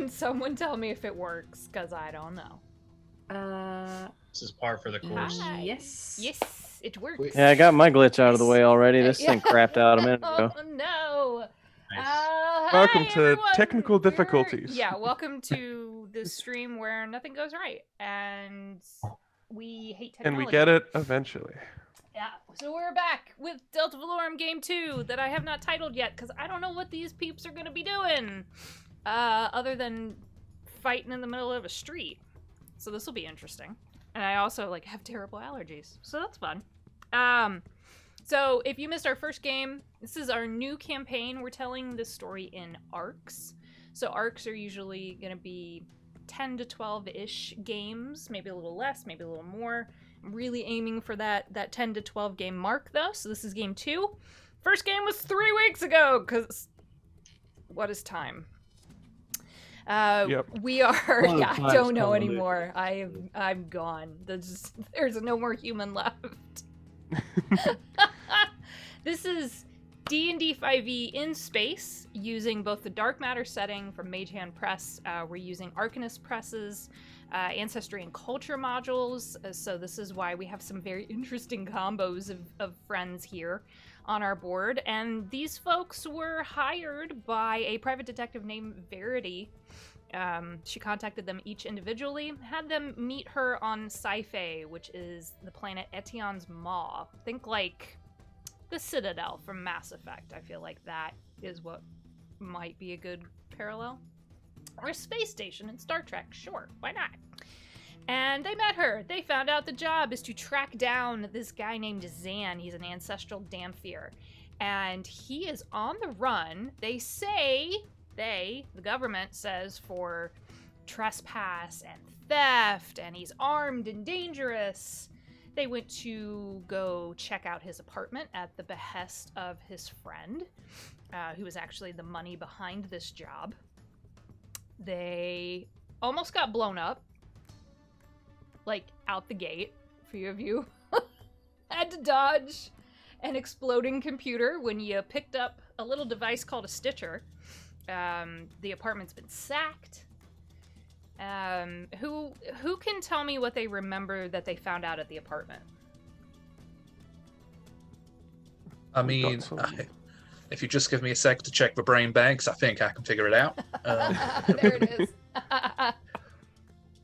Someone tell me if it works, because I don't know. This is par for the course. Yes. Yes, it works. Yeah, I got my glitch out of the way already. This thing crapped out a minute ago. Oh, no. Nice. Welcome Hi, to everyone. technical difficulties. Yeah, welcome to the stream where nothing goes right, and we hate technology. And we get it eventually. Yeah, so we're back with Delta Velorum Game 2 that I have not titled yet, because I don't know what these peeps are going to be doing, other than fighting in the middle of a street. So this will be interesting. And I also, have terrible allergies, so that's fun. So if you missed our first game, this is our new campaign. We're telling this story in arcs. So arcs are usually going to be 10 to 12-ish games, maybe a little less, maybe a little more. I'm really aiming for that 10 to 12 game mark, though. So this is game 2. First game was 3 weeks ago, because what is time? Yep. We are, I don't know calendar. anymore. I'm gone. There's no more human left. This is D&D 5e in space, using both the Dark Matter setting from Mage Hand Press. We're using Arcanist Presses, Ancestry and Culture modules, so this is why we have some very interesting combos of friends here on our board. And these folks were hired by a private detective named Verity. She contacted them each individually, had them meet her on Sci-Fe, which is the planet Etion's Maw. Think like the Citadel from Mass Effect. I feel like that is what might be a good parallel. Or a space station in Star Trek, sure, why not? And they met her. They found out the job is to track down this guy named Zan. He's an ancestral Damphir. And he is on the run. They say, the government says, for trespass and theft, and he's armed and dangerous. They went to go check out his apartment at the behest of his friend, who was actually the money behind this job. They almost got blown up, out the gate. A few of you had to dodge an exploding computer when you picked up a little device called a Stitcher. The apartment's been sacked. Who can tell me what they remember that they found out at the apartment? I mean, if you just give me a sec to check the brain banks, I think I can figure it out. There it is.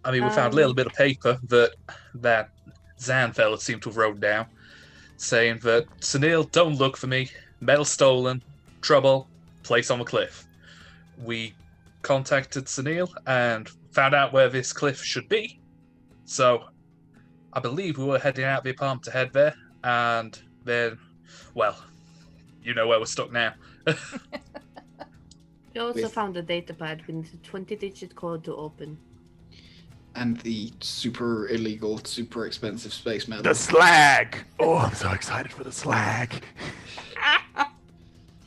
I mean, we found a little bit of paper that Zan fella seemed to have wrote down, saying that, Sunil, don't look for me, metal stolen, trouble, place on the cliff. We contacted Sunil and found out where this cliff should be. So I believe we were heading out of the apartment to head there, and then, well, you know where we're stuck now. We also found a datapad with a 20-digit code to open. And the super illegal, super expensive space metal. The slag! Oh, I'm so excited for the slag.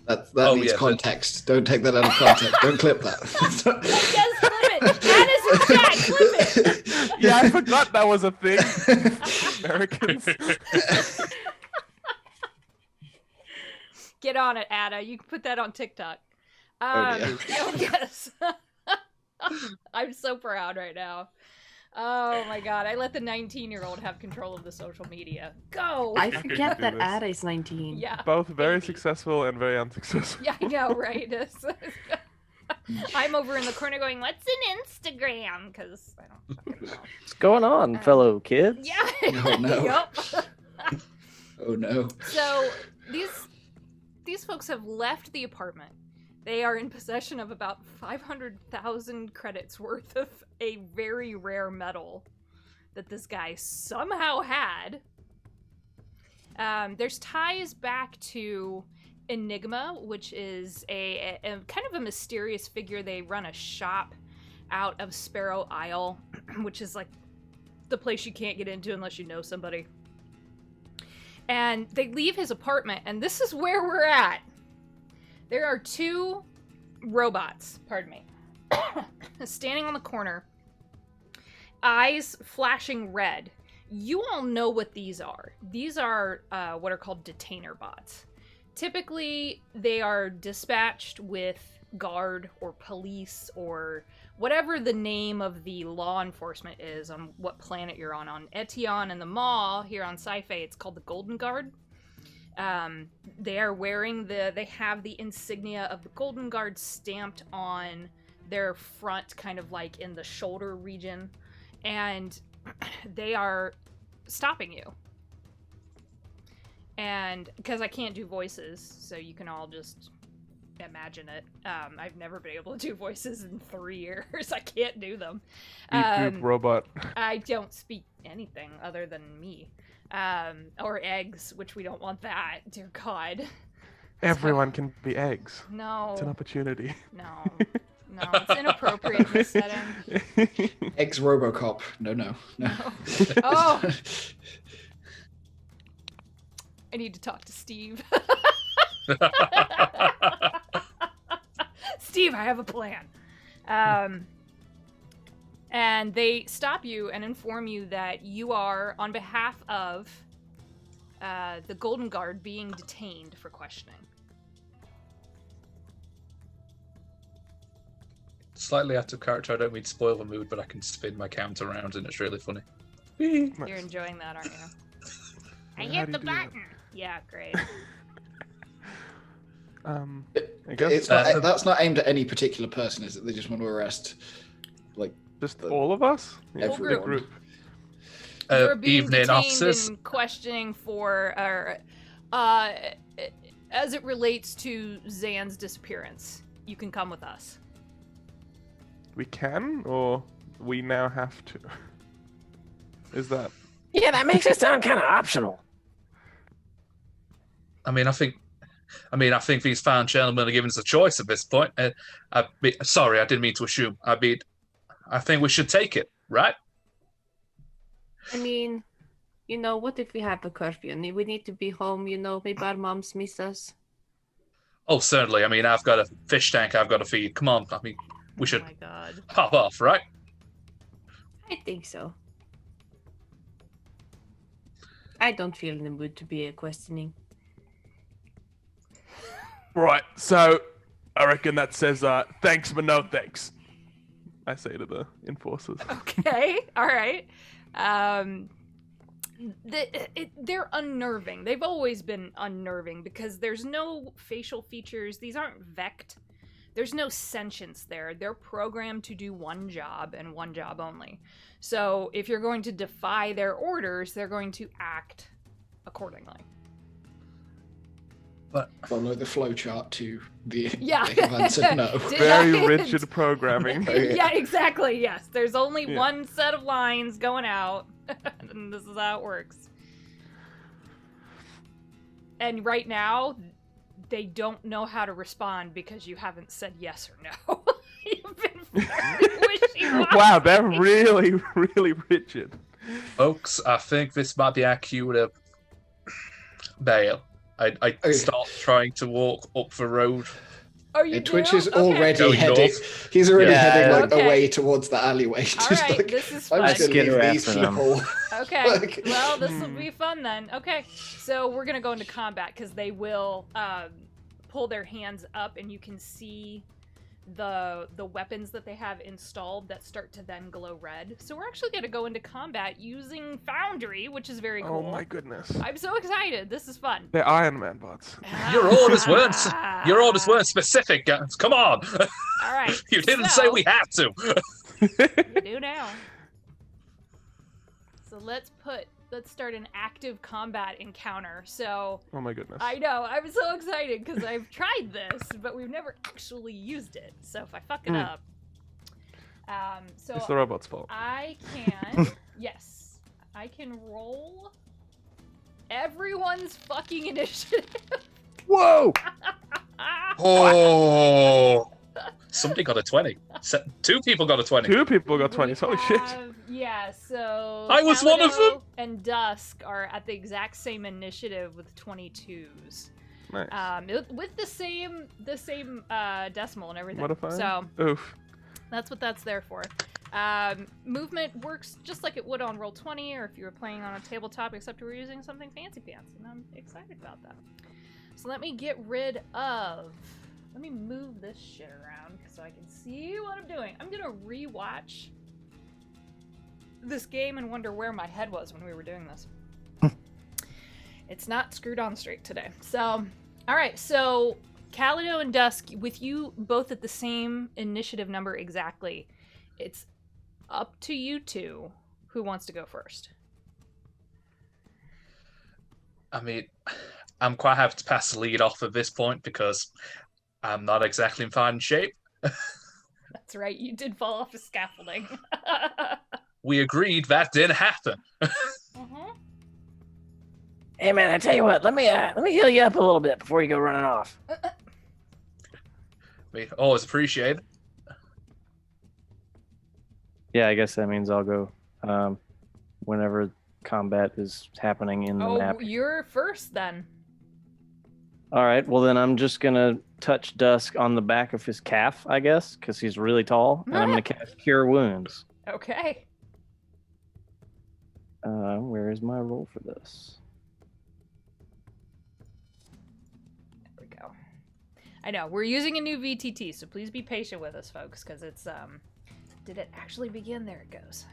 That Oh, needs yeah, context. Don't take that out of context. Don't clip that. Yes, clip it! That is in fact, clip it! Yeah, I forgot that was a thing. Americans. Get on it, Ada. You can put that on TikTok. dear. Oh, yes. I'm so proud right now. Oh my god, I let the 19-year-old have control of the social media. Go! I could forget do that this. Ada is 19. Yeah. Both very Maybe. successful and very unsuccessful. Yeah, I know, right? I'm over in the corner going, what's an Instagram? Because I don't fucking know. What's going on, fellow kids? Yeah. Oh, no. Yup. Oh no. So these folks have left the apartment. They are in possession of about 500,000 credits worth of a very rare metal that this guy somehow had. There's ties back to Enigma, which is a kind of a mysterious figure. They run a shop out of Sparrow Isle, which is the place you can't get into unless you know somebody. And they leave his apartment, and this is where we're at. There are two robots, pardon me, standing on the corner, eyes flashing red. You all know what these are. These are what are called detainer bots. Typically, they are dispatched with guard or police or whatever the name of the law enforcement is on what planet you're on. On Etion and the Maw here on Sci-Fi, it's called the Golden Guard. They are wearing they have the insignia of the Golden Guard stamped on their front, kind of like in the shoulder region, and they are stopping you. And because I can't do voices, so you can all just imagine it. I've never been able to do voices in 3 years. I can't do them. Beep boop robot. I don't speak anything other than me. Or eggs, which we don't want that. Dear God. Everyone can be eggs. No. It's an opportunity. No, it's inappropriate in this setting. Ex Robocop. No. Oh! I need to talk to Steve. Steve, I have a plan. And they stop you and inform you that you are, on behalf of the Golden Guard, being detained for questioning. Slightly out of character, I don't mean to spoil the mood, but I can spin my count around and it's really funny. You're enjoying that, aren't you? I How hit do the you do that? button. Yeah, great. I guess It's not, that's not aimed at any particular person, is it? They just want to arrest, like, just all of us? Yeah, Whole the group. group. You're being Evening, detained officers. and questioning for, as it relates to Zan's disappearance. You can come with us. We can, or we now have to? Is that... Yeah, that makes it sound kind of optional. I mean, I think these fine gentlemen are giving us a choice at this point. Sorry, I didn't mean to assume. I think we should take it, right? I mean, what if we have a curfew and we need to be home, maybe our moms miss us. Oh, certainly. I mean, I've got a fish tank I've got to feed. Come on. I mean, we should Oh my God. hop off, right? I think so. I don't feel in the mood to be questioning. Right, so I reckon that says thanks but no thanks. I say to the enforcers. Okay, all right. They're unnerving. They've always been unnerving because there's no facial features. These aren't vect. There's no sentience there. They're programmed to do one job and one job only. So if you're going to defy their orders, they're going to act accordingly. follow the flowchart to the Yeah. they have answered no. Very rigid programming. Yeah, exactly. Yes, there's only Yeah. one set of lines going out, and this is how it works. And right now, they don't know how to respond because you haven't said yes or no. You've been very wishy-washy. Wow, they're really, really rigid. Folks, I think this might be our cue to bail. I Okay. start trying to walk up the road. Oh, you Twitch do? is Okay. already Going heading. north. He's already Yeah. heading like Okay. away towards the alleyway. All Just right, like, this is I'm fun. just gonna Skitter leave these after them. people. Okay. Like- Well, this will be fun then. Okay. So we're gonna go into combat because they will pull their hands up, and you can see the weapons that they have installed that start to then glow red. So we're actually gonna go into combat using Foundry, which is very cool. Oh my goodness. I'm so excited. This is fun. They're Iron Man bots. Your orders weren't specific, guys. Come on. All right. You didn't so, say we had to. You do now. So let's start an active combat encounter. So Oh my goodness. I know, I'm so excited because I've tried this, but we've never actually used it. So if I fuck it up, so It's the robot's fault. I can, yes, I can roll everyone's fucking initiative. Whoa! Oh. Somebody got a 20. Two people got a 20. 2 people got 20. We Holy shit. have- Yeah, so I was one of Paladin them. and Dusk are at the exact same initiative with 22s. Nice. With the same decimal and everything. Modifier? So Oof. that's what that's there for. Movement works just like it would on Roll20 or if you were playing on a tabletop, except we're using something fancy pants, and I'm excited about that. So let me get rid of let me move this shit around so I can see what I'm doing. I'm gonna rewatch this game and wonder where my head was when we were doing this. It's not screwed on straight today. So, alright, so Calido and Dusk, with you both at the same initiative number exactly, it's up to you two who wants to go first. I mean, I'm quite happy to pass the lead off at this point because I'm not exactly in fine shape. That's right, you did fall off the scaffolding. We agreed that didn't happen. Mm-hmm. Hey man, I tell you what, let me heal you up a little bit before you go running off. We always appreciate it. Yeah, I guess that means I'll go whenever combat is happening in the map. Oh, you're first then. All right, well then I'm just gonna touch Dusk on the back of his calf, I guess, because he's really tall, and I'm gonna cast Cure Wounds. Okay. Where is my roll for this? There we go. I know, we're using a new VTT, so please be patient with us, folks, because it's, did it actually begin? There it goes.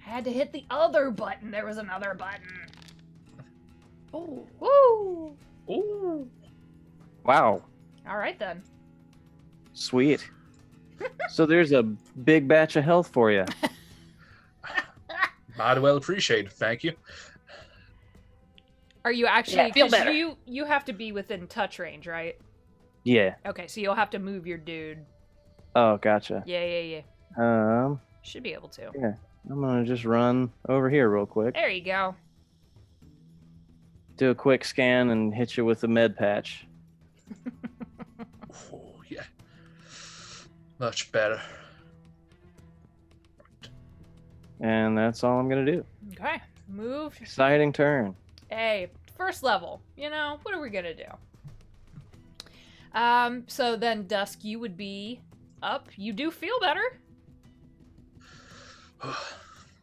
I had to hit the other button. There was another button. Oh. Woo! Ooh. Wow, All right, then. sweet. So there's a big batch of health for you. Mighty well appreciated. Thank you. Are you actually... Yeah, feel 'cause better. You have to be within touch range, right? Yeah. Okay, so you'll have to move your dude. Oh, gotcha. Yeah. Should be able to. Yeah. I'm gonna just run over here real quick. There you go. Do a quick scan and hit you with the med patch. Oh, yeah. Much better. And that's all I'm gonna do. Okay, move. Exciting turn. Hey, first level. You know, what are we gonna do? So then, Dusk, you would be up. You do feel better.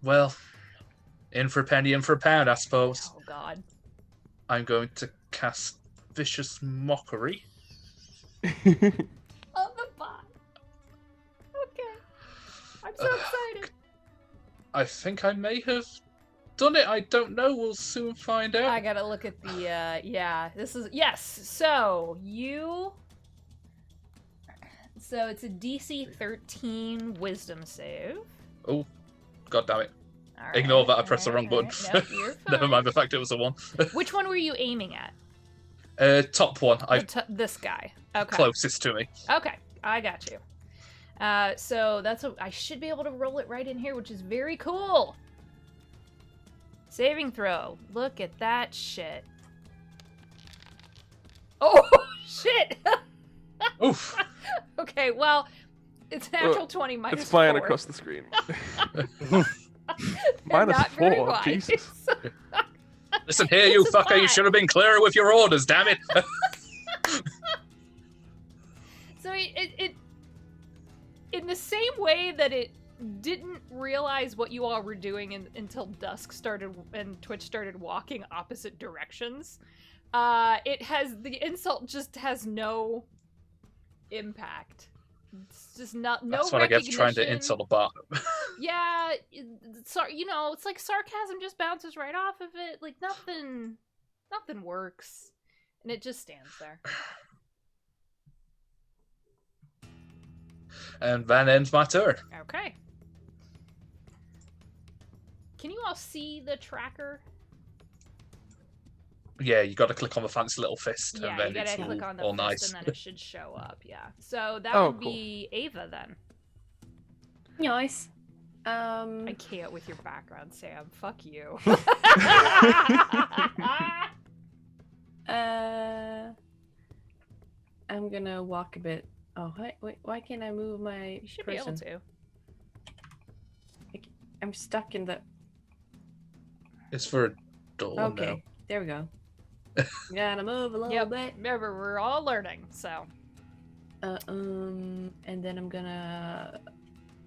Well, in for a penny, in for a pound, I suppose. Oh, God. I'm going to cast Vicious Mockery. On the bot. Okay. I'm so excited. I think I may have done it. I don't know. We'll soon find out. I gotta look at the, yeah. This is, yes. So, so it's a DC 13 Wisdom save. Oh, god damn it. All right, Ignore that. I pressed the wrong all button. right. Nope, you're Never fine. mind the fact it was a 1. Which one were you aiming at? Top one. This guy. Okay. Closest to me. Okay, I got you. So that's I should be able to roll it right in here, which is very cool. Saving throw. Look at that shit. Oh, shit. Oof. Okay, well, it's natural 20 minus It's flying 4. across the screen. They're minus not very 4, wise. Jesus. Listen here, you It's a fucker. You bot. should have been clearer with your orders, damn it. So it in the same way that it didn't realize what you all were doing until Dusk started and Twitch started walking opposite directions, the insult just has no impact. It's just no That's what I get for trying to recognition. insult a bot. Yeah, it's like sarcasm just bounces right off of it. Like nothing works, and it just stands there. And that ends my turn. Okay. Can you all see the tracker? Yeah, you got to click on the fancy little fist, Yeah, and you then gotta it's click on the all fist nice. and then it should show up, yeah. So that Oh, would be Ava then. Nice. I can't with your background, Sam. Fuck you. I'm gonna walk a bit. Oh, wait, why can't I move my You should person? be able to. I'm stuck in the... It's for a door Okay, now. there we go. Gotta move a little Yep. bit. Remember, we're all learning, so. And then I'm gonna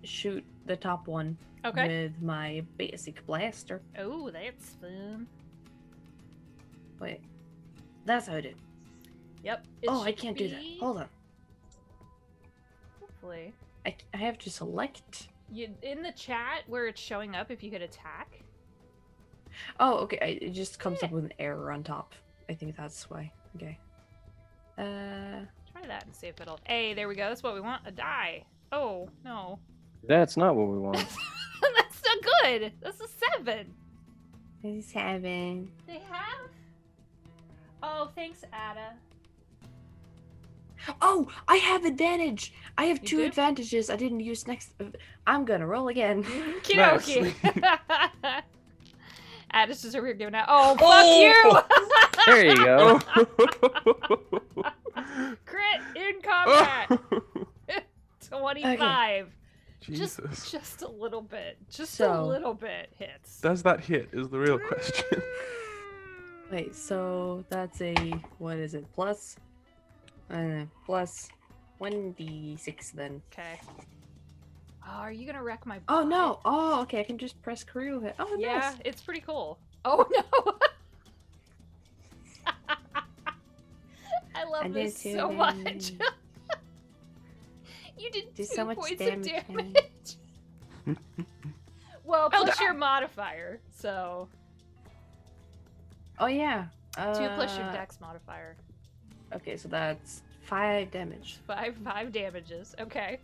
shoot the top one Okay. with my basic blaster. Oh, that's fun. Wait, that's how I do it. Yep. Oh, I can't do that. Hold on. hopefully. I have to select. In the chat where it's showing up, if you hit attack. Oh, okay. It just comes up with an error on top. I think that's why. Okay. Try that and see if it'll. Hey, there we go. That's what we want. A die. Oh no. That's not what we want. That's not good. That's a 7. 7. They have. Oh, thanks, Ada. Oh, I have advantage. I have You 2 do? advantages I didn't use next. I'm gonna roll again. Kidoki. Ada's just over here giving out. Oh, fuck There you go. you! Crit in combat. 25. Jesus. Just a little bit. Just a So- little bit hits. Does that hit? Is the real question. Wait, so that's a what is it? Plus 1d6 then. Okay. Oh, are you gonna wreck my? Oh bot? no! Oh, okay. I can just press crew hit. Oh, Yeah, nice. it's pretty cool. Oh no! I love I did this too, so then. much. You did Do 2 so much points damage, of man. damage. Well, plus your modifier, so Oh yeah. 2 plus your dex modifier. Okay, so that's 5 damage. 5 damages. Okay.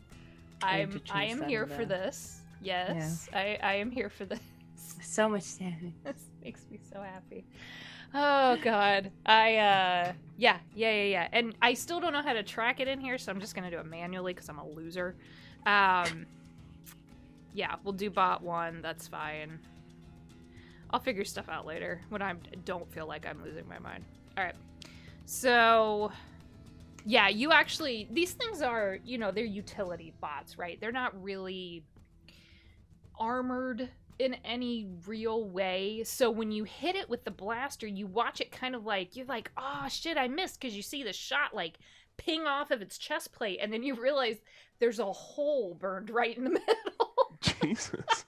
I need to I change am that here in for the- this. Yes, I am here for this. So much damage. This makes me so happy. Oh god. Yeah. And I still don't know how to track it in here, so I'm just gonna do it manually because I'm a loser. Yeah, we'll do bot 1. That's fine. I'll figure stuff out later when I don't feel like I'm losing my mind. All right. So, yeah, you actually, these things are, they're utility bots, right? They're not really armored in any real way. So when you hit it with the blaster, you watch it kind of like, you're like, oh shit, I missed, because you see the shot like ping off of its chest plate, and then you realize there's a hole burned right in the middle. Jesus.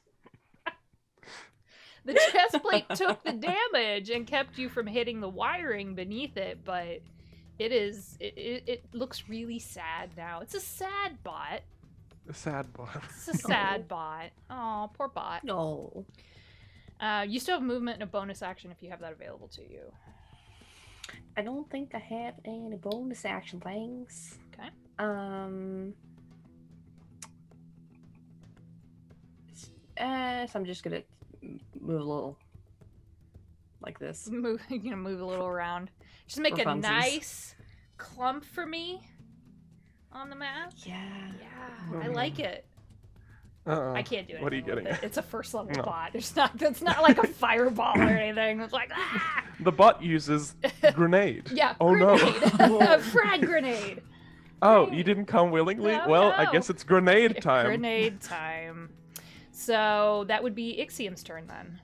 The chest plate took the damage and kept you from hitting the wiring beneath it, but it looks really sad now. It's a sad bot. A sad bot. It's a sad bot. Oh, poor bot. No. You still have movement and a bonus action if you have that available to you. I don't think I have any bonus action things. Okay. So I'm just gonna move a little like this. Move a little around. Just make For a funsies. nice clump for me on the map. Yeah. Yeah, I like it. Uh-oh. I can't do it. What are you getting? It's a first level No. bot. It's not like a fireball or anything. It's like The bot uses grenade. yeah. Oh Grenade. no. A frag grenade. Oh, you didn't come willingly? No, Well, I no. guess it's grenade time. Grenade time. So that would be Ixiom's turn then.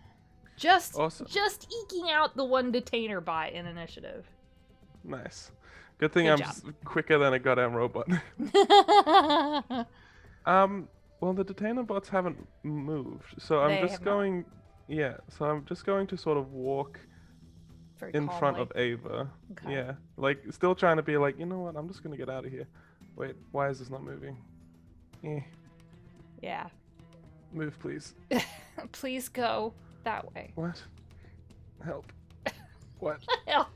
Just Awesome. eking out the one detainer bot in initiative. Nice. Good thing Good I'm job. quicker than a goddamn robot. Well, the detainer bots haven't moved, so They I'm just have not. going. Yeah, so I'm just going to sort of walk Very in front calmly. of Ava. Okay. Yeah, like still trying to be like, you know what? I'm just gonna get out of here. Wait, why is this not moving? Yeah. Move, please. Please go that way. What? Help. What? Help.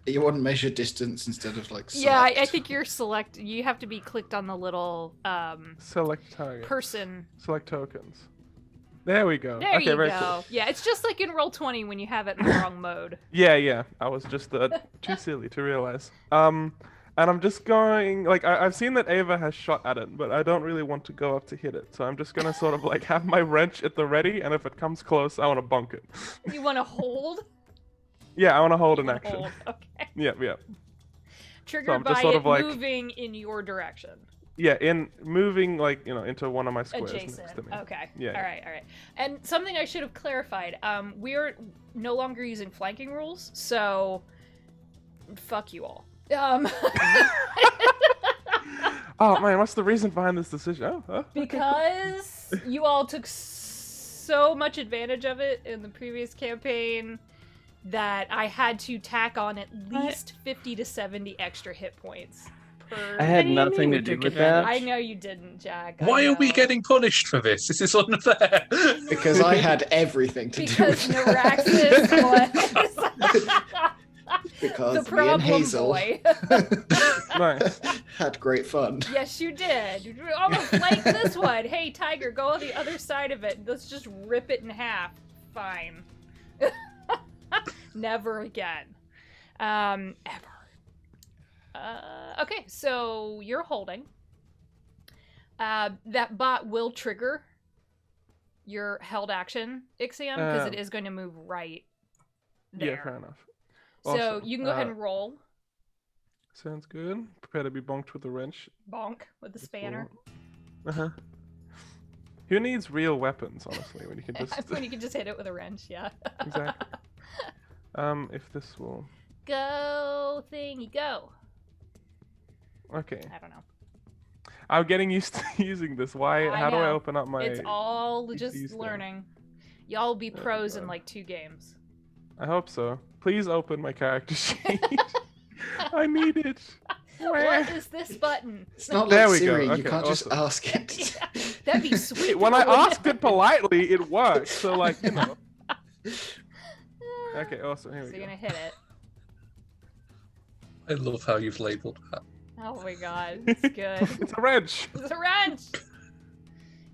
Are you on measure distance instead of like Yeah, I select? think you're select. You have to be clicked on the little Select target. person. Select tokens. There we go. There okay, you very go. cool. Yeah, it's just like in Roll20 when you have it in the wrong mode. Yeah. I was just too silly to realize. And I'm just going like I've seen that Ava has shot at it, but I don't really want to go up to hit it. So I'm just gonna sort of like have my wrench at the ready, and if it comes close, I want to bonk it. You want to hold? Yeah, I want to hold You an wanna action. hold, okay. Yeah. Triggered I'm just by sort it of like- moving in your direction. Yeah, in moving like into one of my squares Adjacent. next to me. Okay. Yeah. All right. And something I should have clarified. We're no longer using flanking rules, so fuck you all. Oh man, what's the reason behind this decision? Oh, okay, cool. Because you all took so much advantage of it in the previous campaign that I had to tack on at least 50 to 70 extra hit points. I had nothing to do with that. I know you didn't, Jack. Why are we know. getting punished for this? This is unfair. Because I had everything to do Because with Neuraxis was Because the me and problem Hazel boy. Nice. had great fun. Yes, you did. You almost like this one. Hey, Tiger, go on the other side of it. Let's just rip it in half. Fine. Never again. Ever. Okay, so you're holding. That bot will trigger your held action, Ixion, because it is going to move right there. Yeah, fair enough. So Awesome. you can go ahead and roll. Sounds good. Prepare to be bonked with a wrench. Bonk with the spanner. Uh-huh. Who needs real weapons, honestly, when you can just... When you can just hit it with a wrench, yeah. Exactly. If this will... Go, thingy, go. Okay. I don't know. I'm getting used to using this. Why? I How do I know. open up my... It's all these just things? learning. Y'all will be Oh, pros in God. like 2 games. I hope so. Please open my character sheet. I need it. What is this button? It's not There like we go. Siri. You Okay, can't just awesome. ask it. That'd be sweet. When I though, wouldn't asked it politely, it worked. So, like, you know. Okay, awesome. Here So we you're go. gonna hit it. I love how you've labelled that. Oh my god, it's good. It's a wrench. It's a wrench!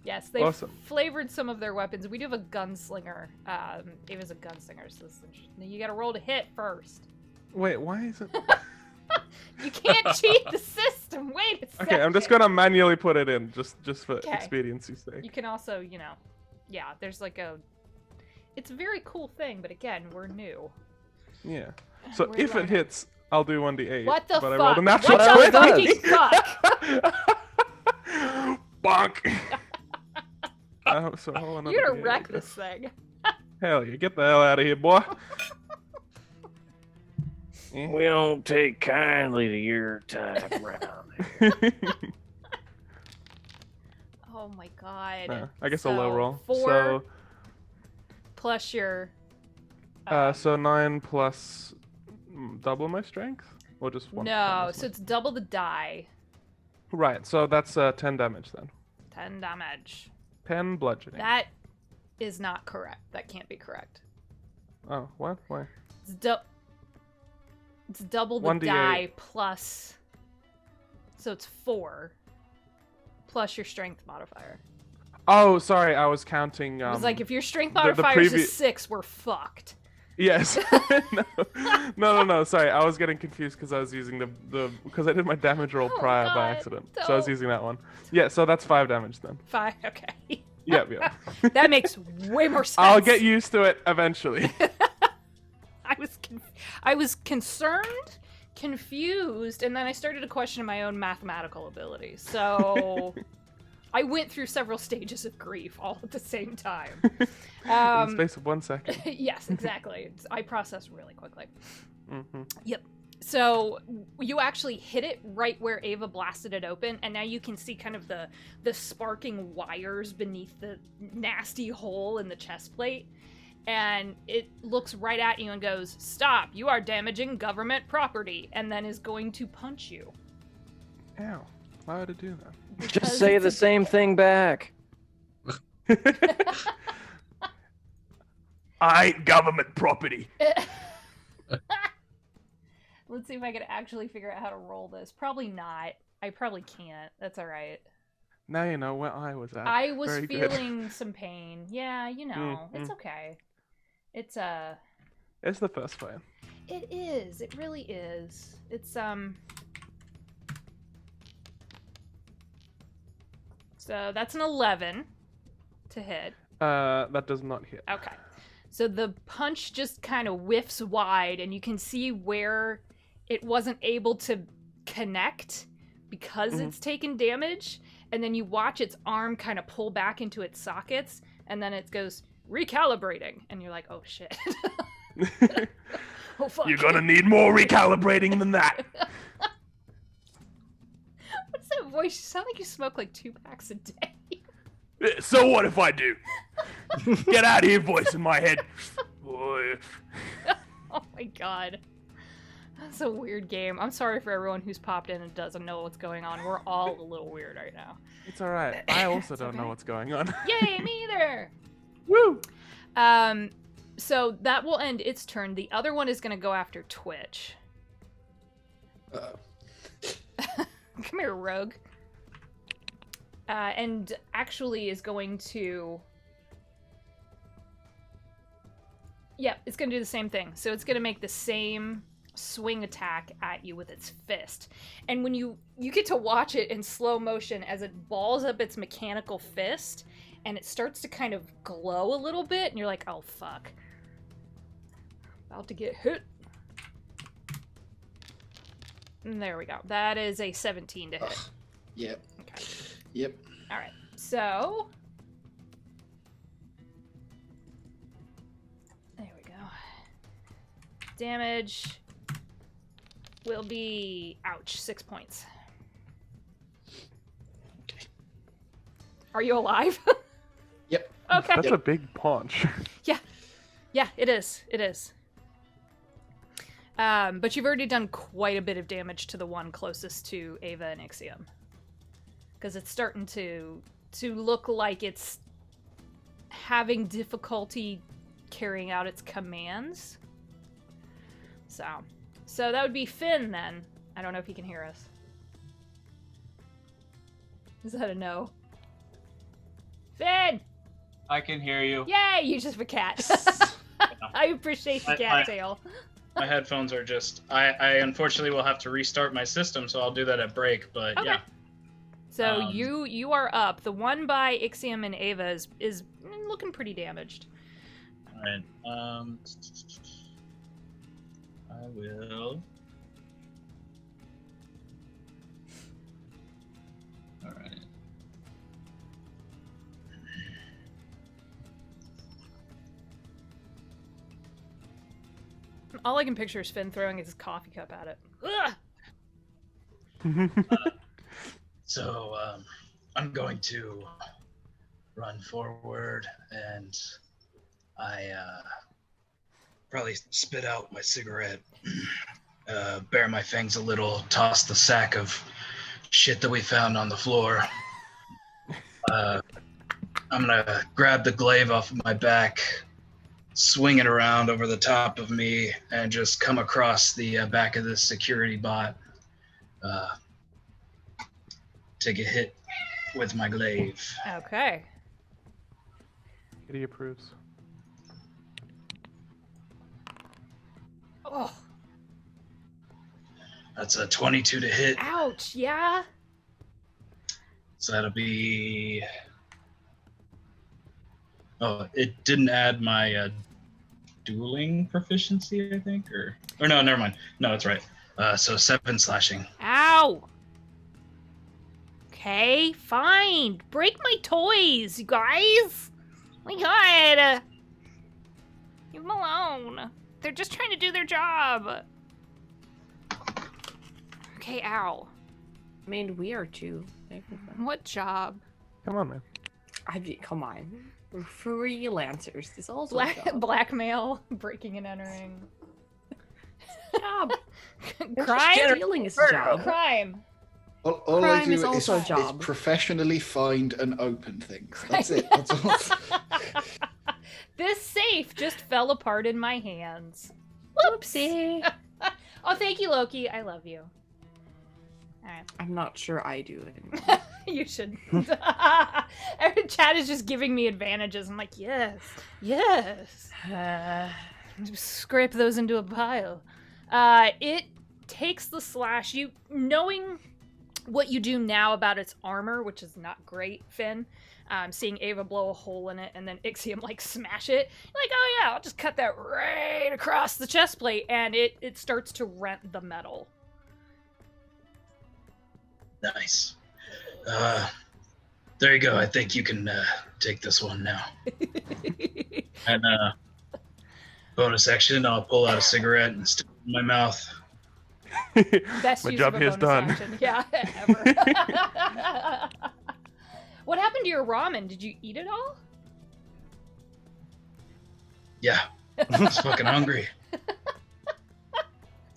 Yes, they've Awesome. flavored some of their weapons. We do have a gunslinger. Ava's a gunslinger, so this is interesting. You gotta roll to hit first. Wait, why is it... You can't cheat the system! Wait a second! Okay, I'm just gonna manually put it in, just for Okay. expediency's sake. You can also, you know... Yeah, there's like a... It's a very cool thing, but again, we're new. Yeah. So We're if it learning. hits, I'll do 1d8. What the but I fuck? rolled a natural What the 20. fucking fuck? Bonk. So hold on. You're gonna wreck this thing. Hell yeah, get the hell out of here, boy. Eh. We don't take kindly to your time around. Oh my god. I guess a low So, roll. 4 plus your... So 9 plus double my strength? Or just 1? No, so it's double the die. Right, so that's 10 damage then. 10 damage. 10 bludgeoning. That is not correct. That can't be correct. Oh, what? Why? It's double the 1d8. die plus... So it's 4. Plus your strength modifier. Oh, sorry, I was counting... It was like, if your strength the modifier is previ- 6, we're fucked. Yes. No, sorry, I was getting confused because I was using the... Because I did my damage roll Oh, prior by God, accident. So I was don't. using that one. Yeah, so that's 5 damage then. 5, okay. Yep. That makes way more sense. I'll get used to it eventually. I was concerned, confused, and then I started to question my own mathematical abilities. So I went through several stages of grief all at the same time. In the space of 1 second. Yes, exactly. I process really quickly. Mm-hmm. Yep. So you actually hit it right where Ava blasted it open, and now you can see kind of the sparking wires beneath the nasty hole in the chest plate. And it looks right at you and goes, "Stop, you are damaging government property," and then is going to punch you. Ow. Why would it do Because Just say it's the same thing back. that? I ain't government property. Let's see if I can actually figure out how to roll this. Probably not. I probably can't. That's all right. Now you know where I was at. I was Very good. feeling some pain. Yeah, you know, it's Mm. okay. It's It's the first fight. It is. It really is. It's So that's an 11 to hit. That does not hit. Okay. So the punch just kind of whiffs wide, and you can see where it wasn't able to connect because it's taken damage. And then you watch its arm kind of pull back into its sockets, and then it goes recalibrating, and you're like, "Oh shit! Oh fuck!" You're gonna need more recalibrating than that. What's that voice? You sound like you smoke like 2 packs a day. So what if I do? Get out of here, voice in my head. Boy. Oh my god. That's a weird game. I'm sorry for everyone who's popped in and doesn't know what's going on. We're all a little weird right now. It's all right. I also It's don't okay. know what's going on. Yay, me either! Woo! So that will end its turn. The other one is going to go after Twitch. Come here, rogue. And actually is going to... Yeah, it's going to do the same thing. So it's going to make the same swing attack at you with its fist. And when you get to watch it in slow motion as it balls up its mechanical fist, and it starts to kind of glow a little bit, and you're like, oh, fuck. About to get hit. And there we go. That is a 17 to hit. Ugh. Yep. Okay. Yep. All right. So... there we go. Damage will be... ouch, 6 points. Okay. Are you alive? Yep. Okay. That's a big punch. Yeah, it is. It is. But you've already done quite a bit of damage to the one closest to Ava and Ixiom. Because it's starting to look like it's having difficulty carrying out its commands. So that would be Finn then. I don't know if he can hear us. Is that a no? Finn! I can hear you. Yay! You just have a cat. I appreciate the cattail. My headphones are just... I unfortunately will have to restart my system, so I'll do that at break, but Okay. yeah. So you are up. The one by Ixiom and Ava is looking pretty damaged. Alright, I will... Alright. All I can picture is Finn throwing his coffee cup at it. Ugh! So, I'm going to run forward, and I probably spit out my cigarette, bare my fangs a little, toss the sack of shit that we found on the floor. I'm gonna grab the glaive off of my back, swing it around over the top of me, and just come across the back of this security bot. Take a hit with my glaive. Okay. Kitty approves. Oh, That's a 22 to hit. ouch! Yeah. So that'll be... Oh, it didn't add my dueling proficiency, I think? Or no, never mind. No, that's right. So 7 slashing. Ow! Okay, fine. Break my toys, you guys. My God. Leave them alone. They're just trying to do their job. Okay, ow. I mean, we are too. What job? Come on, man. I mean, come on. We're freelancers. This also Blackmail, breaking and entering. job. Crime? Stealing is a job. Crime. All I Crime do is also a job. professionally find and open things. That's it. That's all. This safe just fell apart in my hands. Whoopsie. Oh, thank you, Loki. I love you. Alright. I'm not sure I do it. You should. Chad is just giving me advantages. I'm like, yes, yes. Just scrape those into a pile. It takes the slash. You knowing what you do now about its armor, which is not great, Finn. Seeing Ava blow a hole in it and then Ixiom like smash it. You're like, oh yeah, I'll just cut that right across the chest plate, and it starts to rent the metal. Nice. There you go. I think you can take this one now. And bonus action, I'll pull out a cigarette and stick it in my mouth. Best My use job of a here's bonus done. action. Yeah, ever. What happened to your ramen? Did you eat it all? Yeah. I was fucking hungry.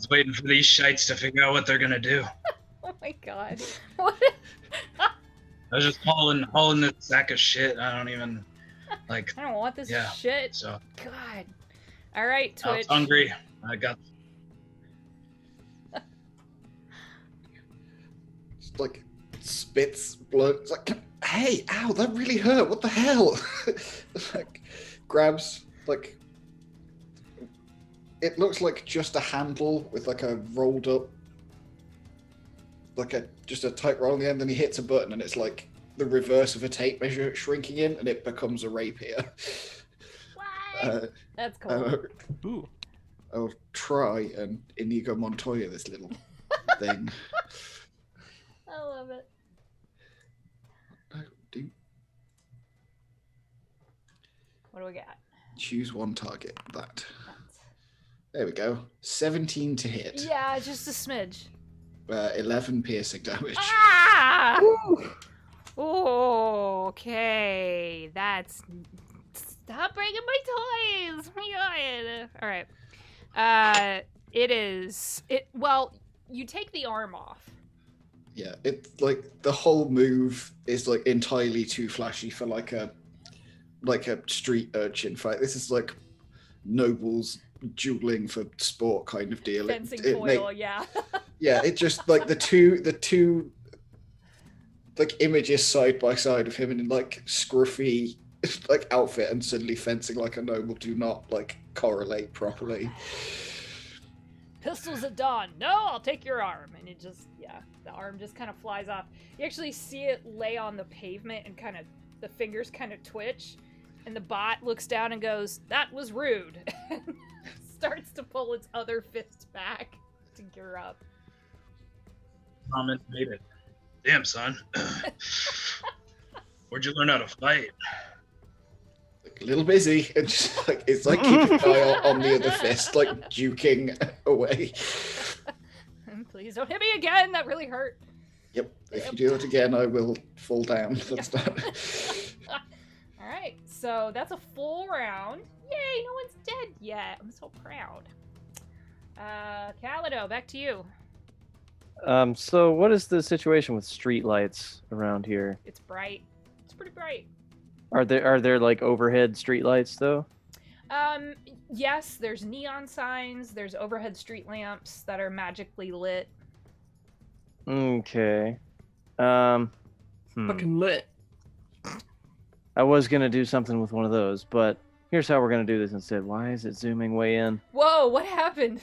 Just waiting for these shites to figure out what they're gonna do. Oh my god. What? I was just hauling this sack of shit. I don't even like. I don't want this Yeah, shit. So God. All right, I was Twitch. hungry. I got. Just like spits blood. It's like, hey, ow, that really hurt. What the hell? Like grabs like. It looks like just a handle with like a rolled up, like just a tight roll on the end. Then he hits a button and it's like the reverse of a tape measure shrinking in, and it becomes a rapier. What? That's cool. Ooh. I'll try and Inigo Montoya this little thing. I love it. No, do What do we got? choose one target. That. There we go. 17 to hit. Yeah, just a smidge. 11 piercing damage. Ah! Okay, that's. Stop breaking my toys! Oh my god! All right. It is. Well, you take the arm off. Yeah, it's like the whole move is like entirely too flashy for like a street urchin fight. This is like nobles dueling for sport kind of deal. Fencing foil, yeah. Yeah, it just like the two like images side by side of him in like scruffy like outfit and suddenly fencing like a noble do not like correlate properly. Pistols at dawn. No, I'll take your arm. And it just, yeah, the arm just kind of flies off. You actually see it lay on the pavement and kind of, the fingers kind of twitch. And the bot looks down and goes, "That was rude." And starts to pull its other fist back to gear up. Comment made it. Damn, son. Where'd you learn how to fight? Like, a little busy. And just like it's like keeping an eye on the other fist, like juking away. Please don't hit me again. That really hurt. Yep. If you do it again, I will fall down. That's that. All right. So that's a full round. Yay! No one's dead yet. I'm so proud. Calido, back to you. So what is the situation with street lights around here? It's bright. It's pretty bright. Are there like overhead street lights though? Yes, there's neon signs, there's overhead street lamps that are magically lit. Okay. Fucking lit. I was gonna do something with one of those, but here's how we're gonna do this instead. Why is it zooming way in? Whoa, what happened?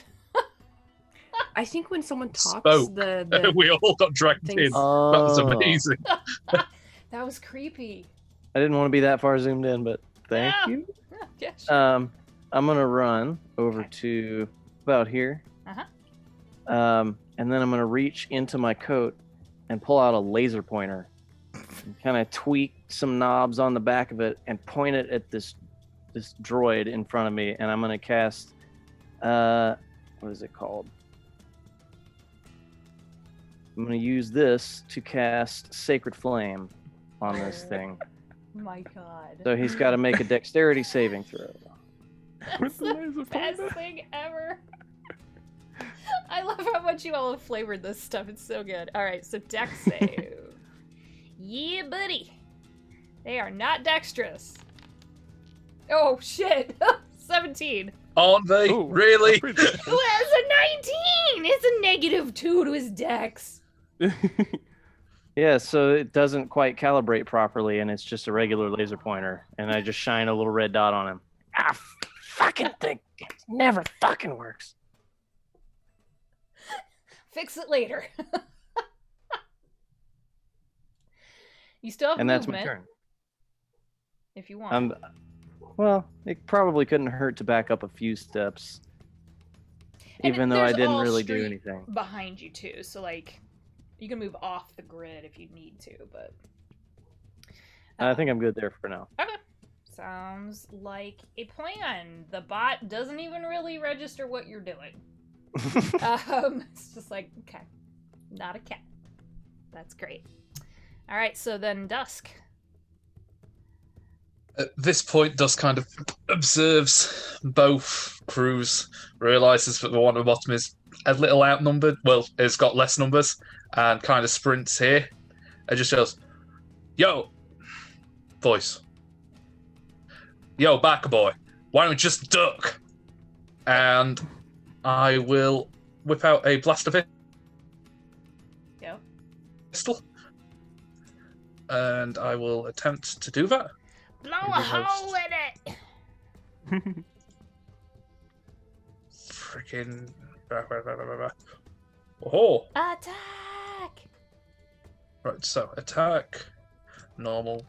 I think when someone talks, Spoke. the We all got dragged in. things- That was Oh. amazing. That was creepy. I didn't want to be that far zoomed in, but thank Yeah. you. Yeah, sure. I'm gonna run over Okay. to about here. And then I'm gonna reach into my coat and pull out a laser pointer and kind of tweak some knobs on the back of it and point it at this droid in front of me, and I'm gonna cast what is it called? I'm gonna use this to cast Sacred Flame on this thing. My god. So he's got to make a dexterity saving throw. That's With the the laser best pointer. thing ever. I love how much you all have flavored this stuff. It's so good. All right, so dex save. Yeah, buddy. They are not dexterous. Oh, shit. 17. Aren't they? Ooh, Really? that's pretty good. Who has a 19? It's a -2 to his dex. Yeah, so it doesn't quite calibrate properly, and it's just a regular laser pointer, and I just shine a little red dot on him. Ah, fucking thing. It never fucking works. Fix it later. You still have And that's movement my turn. if you want. Well, it probably couldn't hurt to back up a few steps, And even though I there's didn't all really do street anything. behind you too, so like you can move off the grid if you need to, but I think I'm good there for now. okay. Sounds like a plan. The bot doesn't even really register what you're doing. It's just like, okay, not a cat. That's great. All right, so then Dusk. At this point, Dusk kind of observes both crews, realizes that the one at the bottom is a little outnumbered. Well, it's got less numbers and kind of sprints here. It just goes, "Yo, voice. Yo, backer boy. Why don't you just duck?" And I will whip out a blaster pistol. And I will attempt to do that. Blow a hole in it! Freaking. Oh! Attack! Right, so attack. Normal.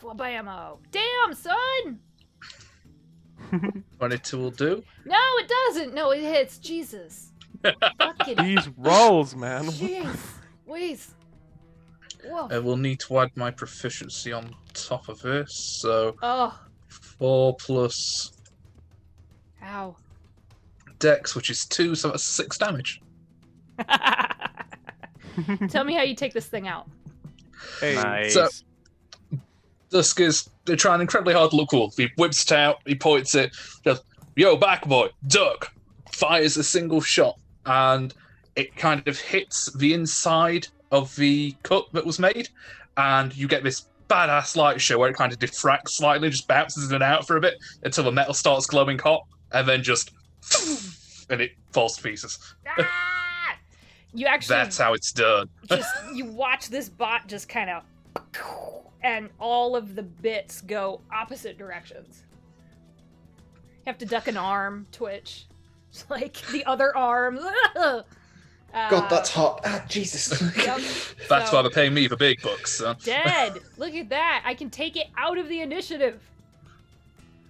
Flabamo. Damn, son! 22 will do. No, it doesn't! No, it hits. Jesus. Fucking These rolls, man. jeez. Wheeze. Whoa. I will need to add my proficiency on top of this, so Oh. 4 plus Ow. Dex, which is 2, so that's 6 damage. Tell me how you take this thing out. Hey, Nice. So- Dusk is trying incredibly hard to look cool. He whips it out, he points it, goes, "Yo, back boy, duck!" Fires a single shot, and it kind of hits the inside of the cut that was made, and you get this badass light show where it kind of diffracts slightly, just bounces in and out for a bit until the metal starts glowing hot, and then just and it falls to pieces. Ah! You actually That's how it's done. you watch this bot just kind of, and all of the bits go opposite directions. You have to duck an arm, twitch. It's like the other arm. God, that's hot. Ah, Jesus. Yep. That's So, why they're paying me the big bucks, son. dead. Look at that. I can take it out of the initiative.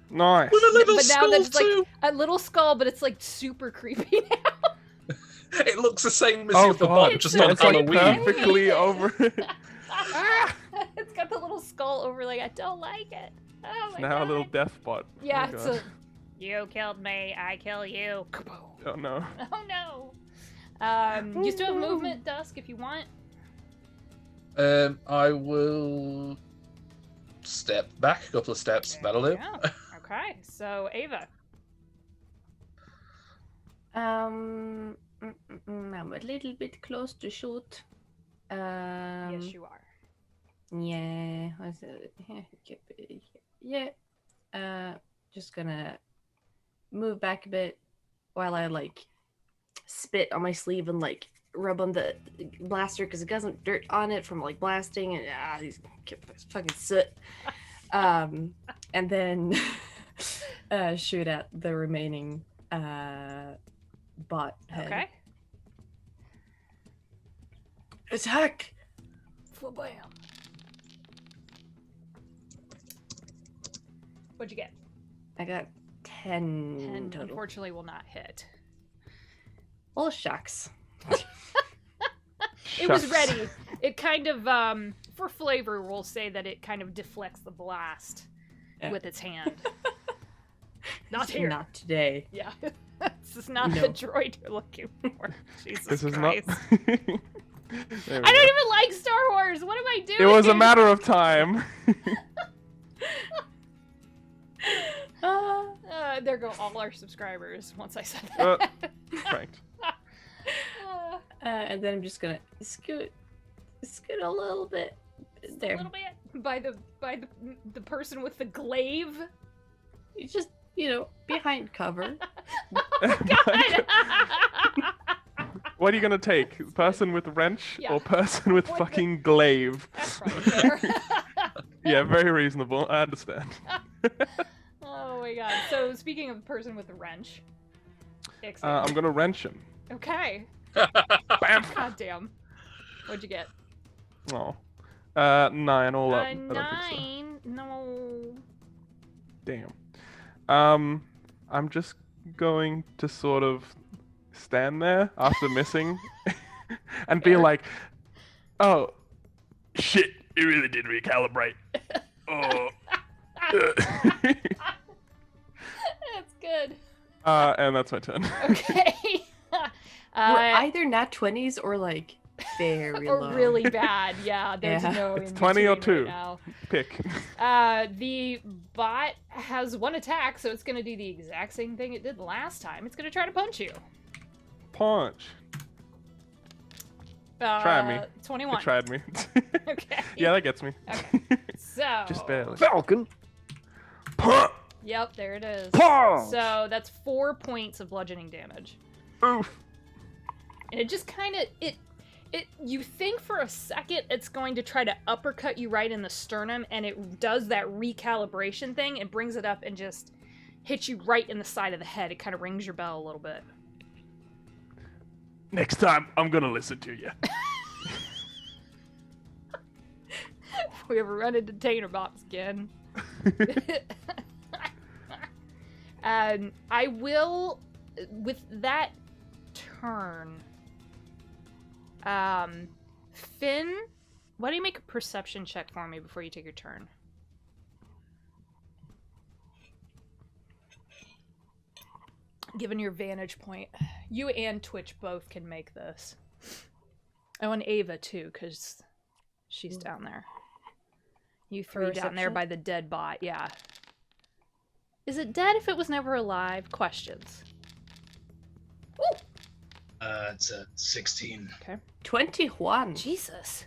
nice. With a little But now skull that's like too. a little skull, but it's like super creepy now. It looks the same as Oh, the God. bot, just Yeah, on It's like Halloween. perfectly over. It's got the little skull over, like, I don't like it. Oh my Now a god. little death bot. Yeah, Oh, it's God. a, you killed me, I kill you. Oh no. Oh no. You still have movement, Dusk, if you want. I will step back a couple of steps. That'll do. Yeah. Okay, so Ava. I'm a little bit close to shoot. Yes, you are. Yeah. what's it? Yeah. Just gonna move back a bit while I like spit on my sleeve and like rub on the blaster because it got some dirt on it from like blasting and these fucking soot. And then shoot at the remaining bot head. Okay. Attack! Bam. What'd you get? I got 10 And total. unfortunately will not hit. Well, shucks. It was Shucks. ready. It kind of, for flavor, we'll say that it kind of deflects the blast Yeah. with its hand. Not here. Not today. Yeah. This is not No. the droid you're looking for. Jesus This is Christ. not. There we I go. don't even like Star Wars. What am I doing? It was a matter of time. There go all our subscribers once I said Uh, that. Pranked. And then I'm just gonna scoot a little bit A there. little bit by the person with the glaive. You just behind cover. God. What are you gonna take? Person with wrench Yeah. or person with With the- fucking glaive? That's probably fair. Yeah, very reasonable. I understand. Oh my god. So speaking of the person with the wrench. Excellent. I'm gonna wrench him. Okay. Bam! God damn. What'd you get? Oh. 9 all up. A I don't think so. 9. No. Damn. I'm just going to sort of stand there after missing and be Fair. like, oh, shit, it really did recalibrate. Oh. That's good. And that's my turn. Okay. We're either nat 20s or like very or low. really bad. Yeah, there's Yeah. no It's in 20 or between 2. right now. Pick. The bot has one attack, so it's gonna do the exact same thing it did last time. It's gonna try to punch you. punch. Try me. 21. It tried me. Okay. Yeah, that gets me. Okay. So. Just barely. Falcon. Punch! Yep, there it is. Punch! So that's 4 points of bludgeoning damage. Oof. And it just kind of you think for a second it's going to try to uppercut you right in the sternum, and it does that recalibration thing. It brings it up and just hits you right in the side of the head. It kind of rings your bell a little bit. Next time, I'm gonna listen to you. If we ever run into Tater Box again. And I will, with that turn, Finn, why don't you make a perception check for me before you take your turn? Given your vantage point, you and Twitch both can make this. Oh, and Ava too, because she's down there. You three down there Perception? by the dead bot, yeah. Is it dead if it was never alive? Questions. It's a 16. 21. Jesus.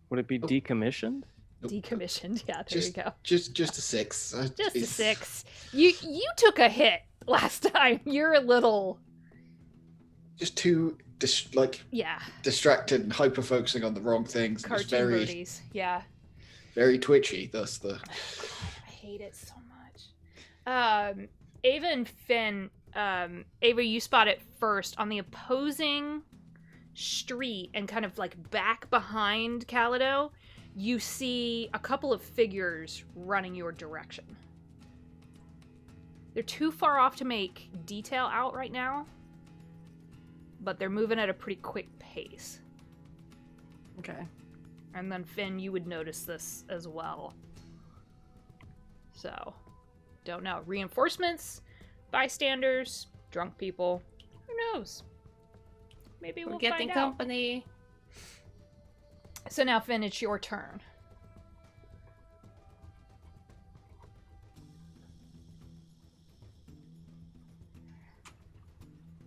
Would it be decommissioned? Nope. Decommissioned. Yeah, there Just, you go. just a 6. Just a It's- 6. You took a hit last time. You're a little, Just too yeah, distracted and hyper focusing on the wrong things. and just cartoon very, birdies. Yeah. very twitchy. Thus the. I hate it so much. Ava and Finn, Ava, you spot it first on the opposing street and kind of like back behind Calido. You see a couple of figures running your direction. They're too far off to make detail out right now, but they're moving at a pretty quick pace. Okay. And then Finn, you would notice this as well. So, don't know. Reinforcements, bystanders, drunk people. Who knows? Maybe We're we'll getting find out. company. So now, Finn, it's your turn.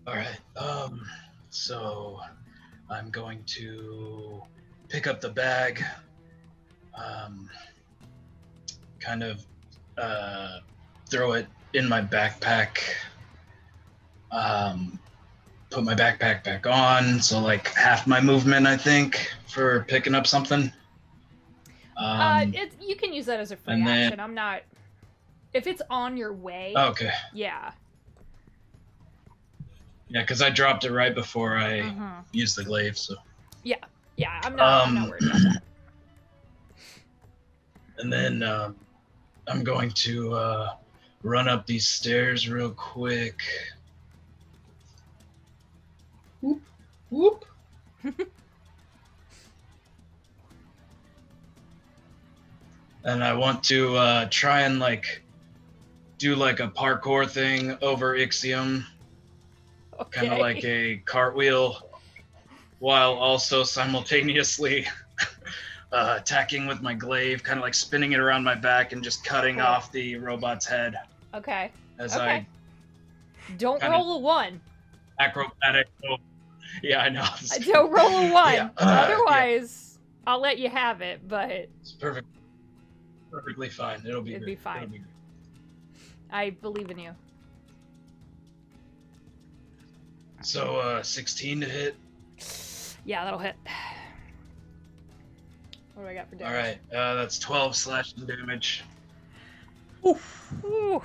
All right. So I'm going to pick up the bag. Kind of throw it in my backpack. Put my backpack back on. So like half my movement, I think, for picking up something. You can use that as a free and then- action. I'm not. If it's on your way, Okay. yeah. Yeah, because I dropped it right before I Mhm. used the glaive. So. Yeah, I'm not worried about that. And then I'm going to run up these stairs real quick. Whoop, whoop. And I want to try and do like a parkour thing over Ixiom, kind of like a cartwheel, while also simultaneously attacking with my glaive, kind of like spinning it around my back and just cutting Cool. off the robot's head Okay. as Okay. Don't kinda- roll a 1. I acrobatic. Oh, yeah, I know. Don't roll a 1. Yeah. Otherwise, I'll let you have it, but It's perfectly fine. It'll be It'd great. be fine. It'll be great. I believe in you. So 16 to hit. Yeah, that'll hit. What do I got for All damage? right, that's 12 slashing damage. Ooh.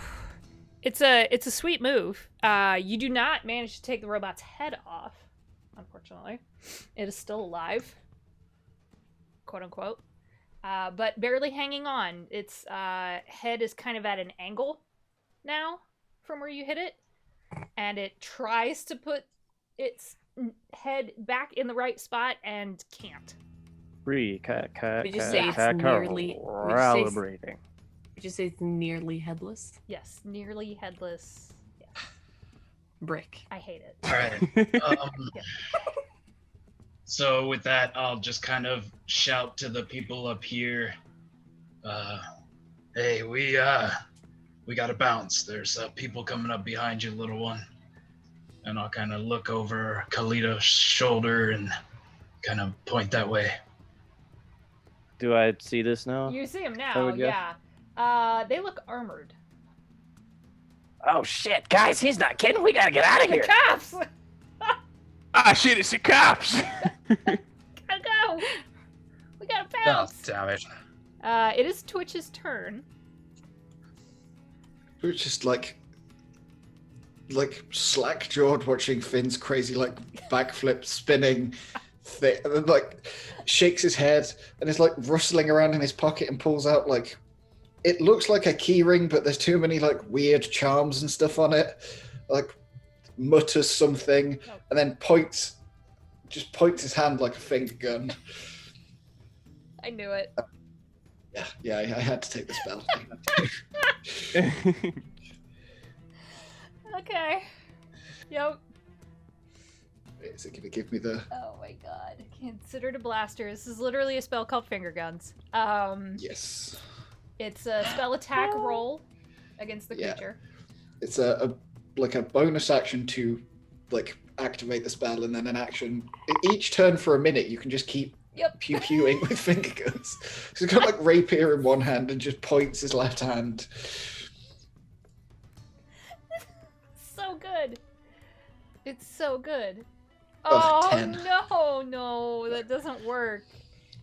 It's a sweet move. You do not manage to take the robot's head off, unfortunately. It is still alive, quote unquote, but barely hanging on. Its head is kind of at an angle now from where you hit it, and it tries to put its head back in the right spot and can't. We just say it's nearly- calibrating. Would you say it's nearly headless? Yes, nearly headless. Yeah, Brick. I hate it. All right. Yeah. So with that, I'll just kind of shout to the people up here. Hey, we gotta bounce. There's people coming up behind you, little one. and I'll kind of look over Kalito's shoulder and kind of point that way. Do I see this now? You see him I now, would guess. yeah. They look armored. Oh shit, guys, he's not kidding. We gotta get out of The here. cops! Ah, shit, it's the cops! Gotta go! We gotta Oh, bounce! damn it. It is Twitch's turn. We're just like slack jawed watching Finn's crazy like backflip spinning thing, and then like shakes his head and is like rustling around in his pocket and pulls out like it looks like a key ring, but there's too many like weird charms and stuff on it. Like mutters something and then points his hand like a finger gun. I knew it. Yeah, I had to take the spell. Okay. Yep. Is it gonna give me the? Oh my god. Considered a blaster. This is literally a spell called Finger Guns. Yes. It's a spell attack roll against the Yeah. creature. It's a bonus action to like activate the spell, and then an action each turn for a minute. You can just keep pew-pewing with finger guns. So he's got like rapier in one hand and just points his left hand. So good. It's so good. Oh, Oh 10. no, that doesn't work.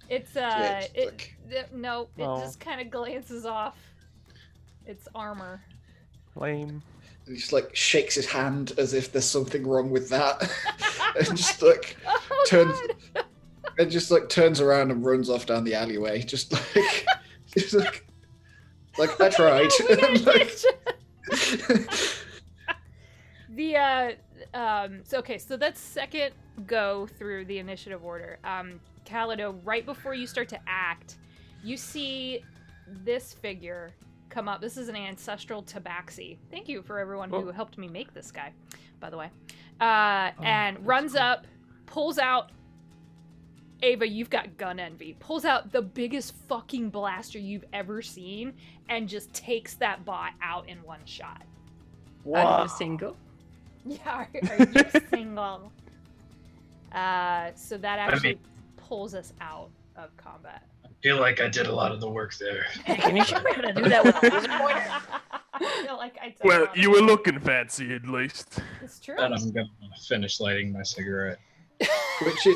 It's no, it Oh. just kind of glances off. It's armor. Lame. He just like shakes his hand as if there's something wrong with that, and just like Oh turns god. and just like turns around and runs off down the alleyway. Just like I tried. We gotta And, like, catch- So that's second go through the initiative order. Calido, right before you start to act, you see this figure come up. This is an ancestral tabaxi. Thank you for everyone who helped me make this guy, by the way. And runs up, pulls out. Ava, you've got gun envy. Pulls out the biggest fucking blaster you've ever seen and just takes that bot out in one shot. Are you single? Yeah, are you single? So that actually pulls us out of combat. I feel like I did a lot of the work there. Hey, can you show me how to do that with a laser pointer? I feel like I did a Well, lot of you were work. looking fancy at least. It's true. And I'm gonna finish lighting my cigarette. Twitch,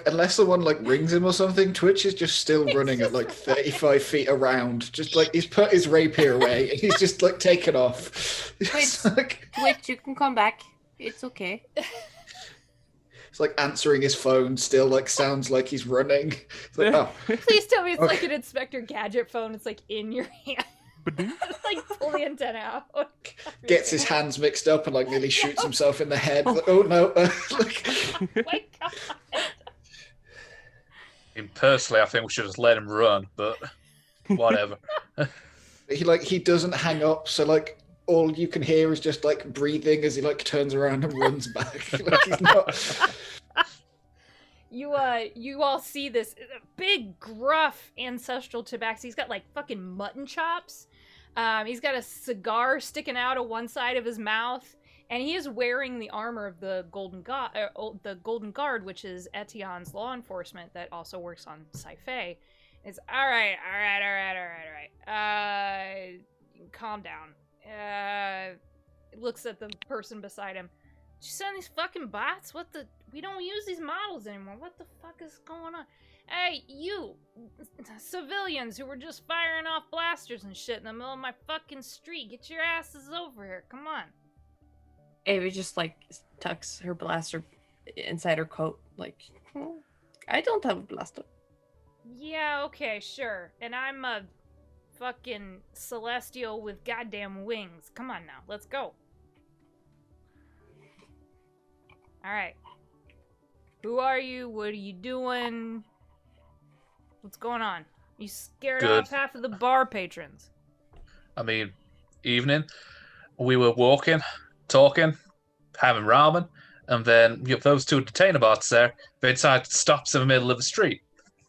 unless someone like rings him or something, Twitch is just still running at like 35 feet around. Just like he's put his rapier away and he's just like taken off. It's like, Wait, you can come back. It's okay. it's like answering his phone, still like sounds like he's running. It's like, oh, Please tell me it's like Okay. an Inspector Gadget phone. It's like in your hand. It's like pull the antenna out. gets his hands mixed up and like nearly shoots himself in the head. Like, oh no! Like, Oh my god. And personally, I think we should just let him run, but whatever. he doesn't hang up, so like all you can hear is just like breathing as he like turns around and runs back. Like he's not. You all see this big, gruff ancestral tabaxi. He's got like fucking mutton chops. He's got a cigar sticking out of one side of his mouth, and he is wearing the armor of the Golden Guard, which is Etion's law enforcement that also works on Sci-Fi. It's all right. Calm down. Looks at the person beside him. Did you send these fucking bots? We don't use these models anymore. What the fuck is going on? Hey, you civilians who were just firing off blasters and shit in the middle of my fucking street, get your asses over here. Come on. Ava just like tucks her blaster inside her coat. Like, I don't have a blaster. Yeah, okay, sure. And I'm a fucking celestial with goddamn wings. Come on now, let's go. Alright. Who are you? What are you doing? What's going on? You scared Good. off half of the bar patrons. I mean, evening, we were walking, talking, having ramen, and then you have those two detainer bots there. They decided to stop us in the middle of the street.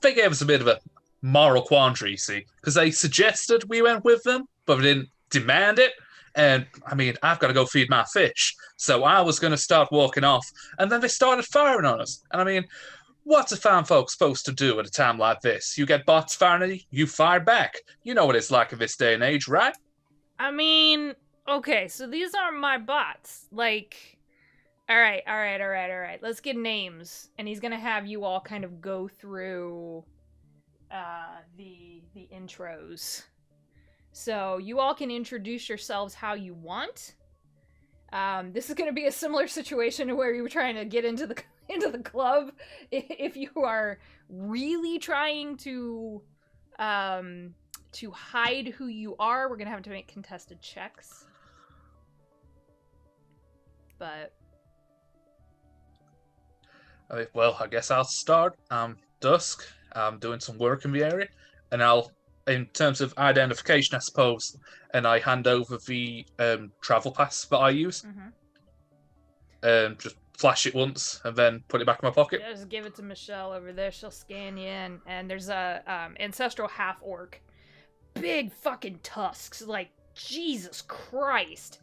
They gave us a bit of a moral quandary, you see, because they suggested we went with them, but they didn't demand it. And I mean, I've got to go feed my fish. So I was going to start walking off, and then they started firing on us. And I mean, what's a farm folk supposed to do at a time like this? You get bots firing at you, you fire back. You know what it's like in this day and age, right? I mean, okay, so these aren't my bots. Like, all right. Let's get names, and he's gonna have you all kind of go through the intros. So you all can introduce yourselves how you want. This is gonna be a similar situation to where you were trying to get into the club. If you are really trying to hide who you are, we're gonna have to make contested checks. But Well, I guess I'll start. I'm Dusk. I'm doing some work in the area, and in terms of identification, I suppose, and I hand over the travel pass that I use. Just flash it once, and then put it back in my pocket. Just give it to Michelle over there. She'll scan you in. And there's a ancestral half-orc. Big fucking tusks. Like, Jesus Christ.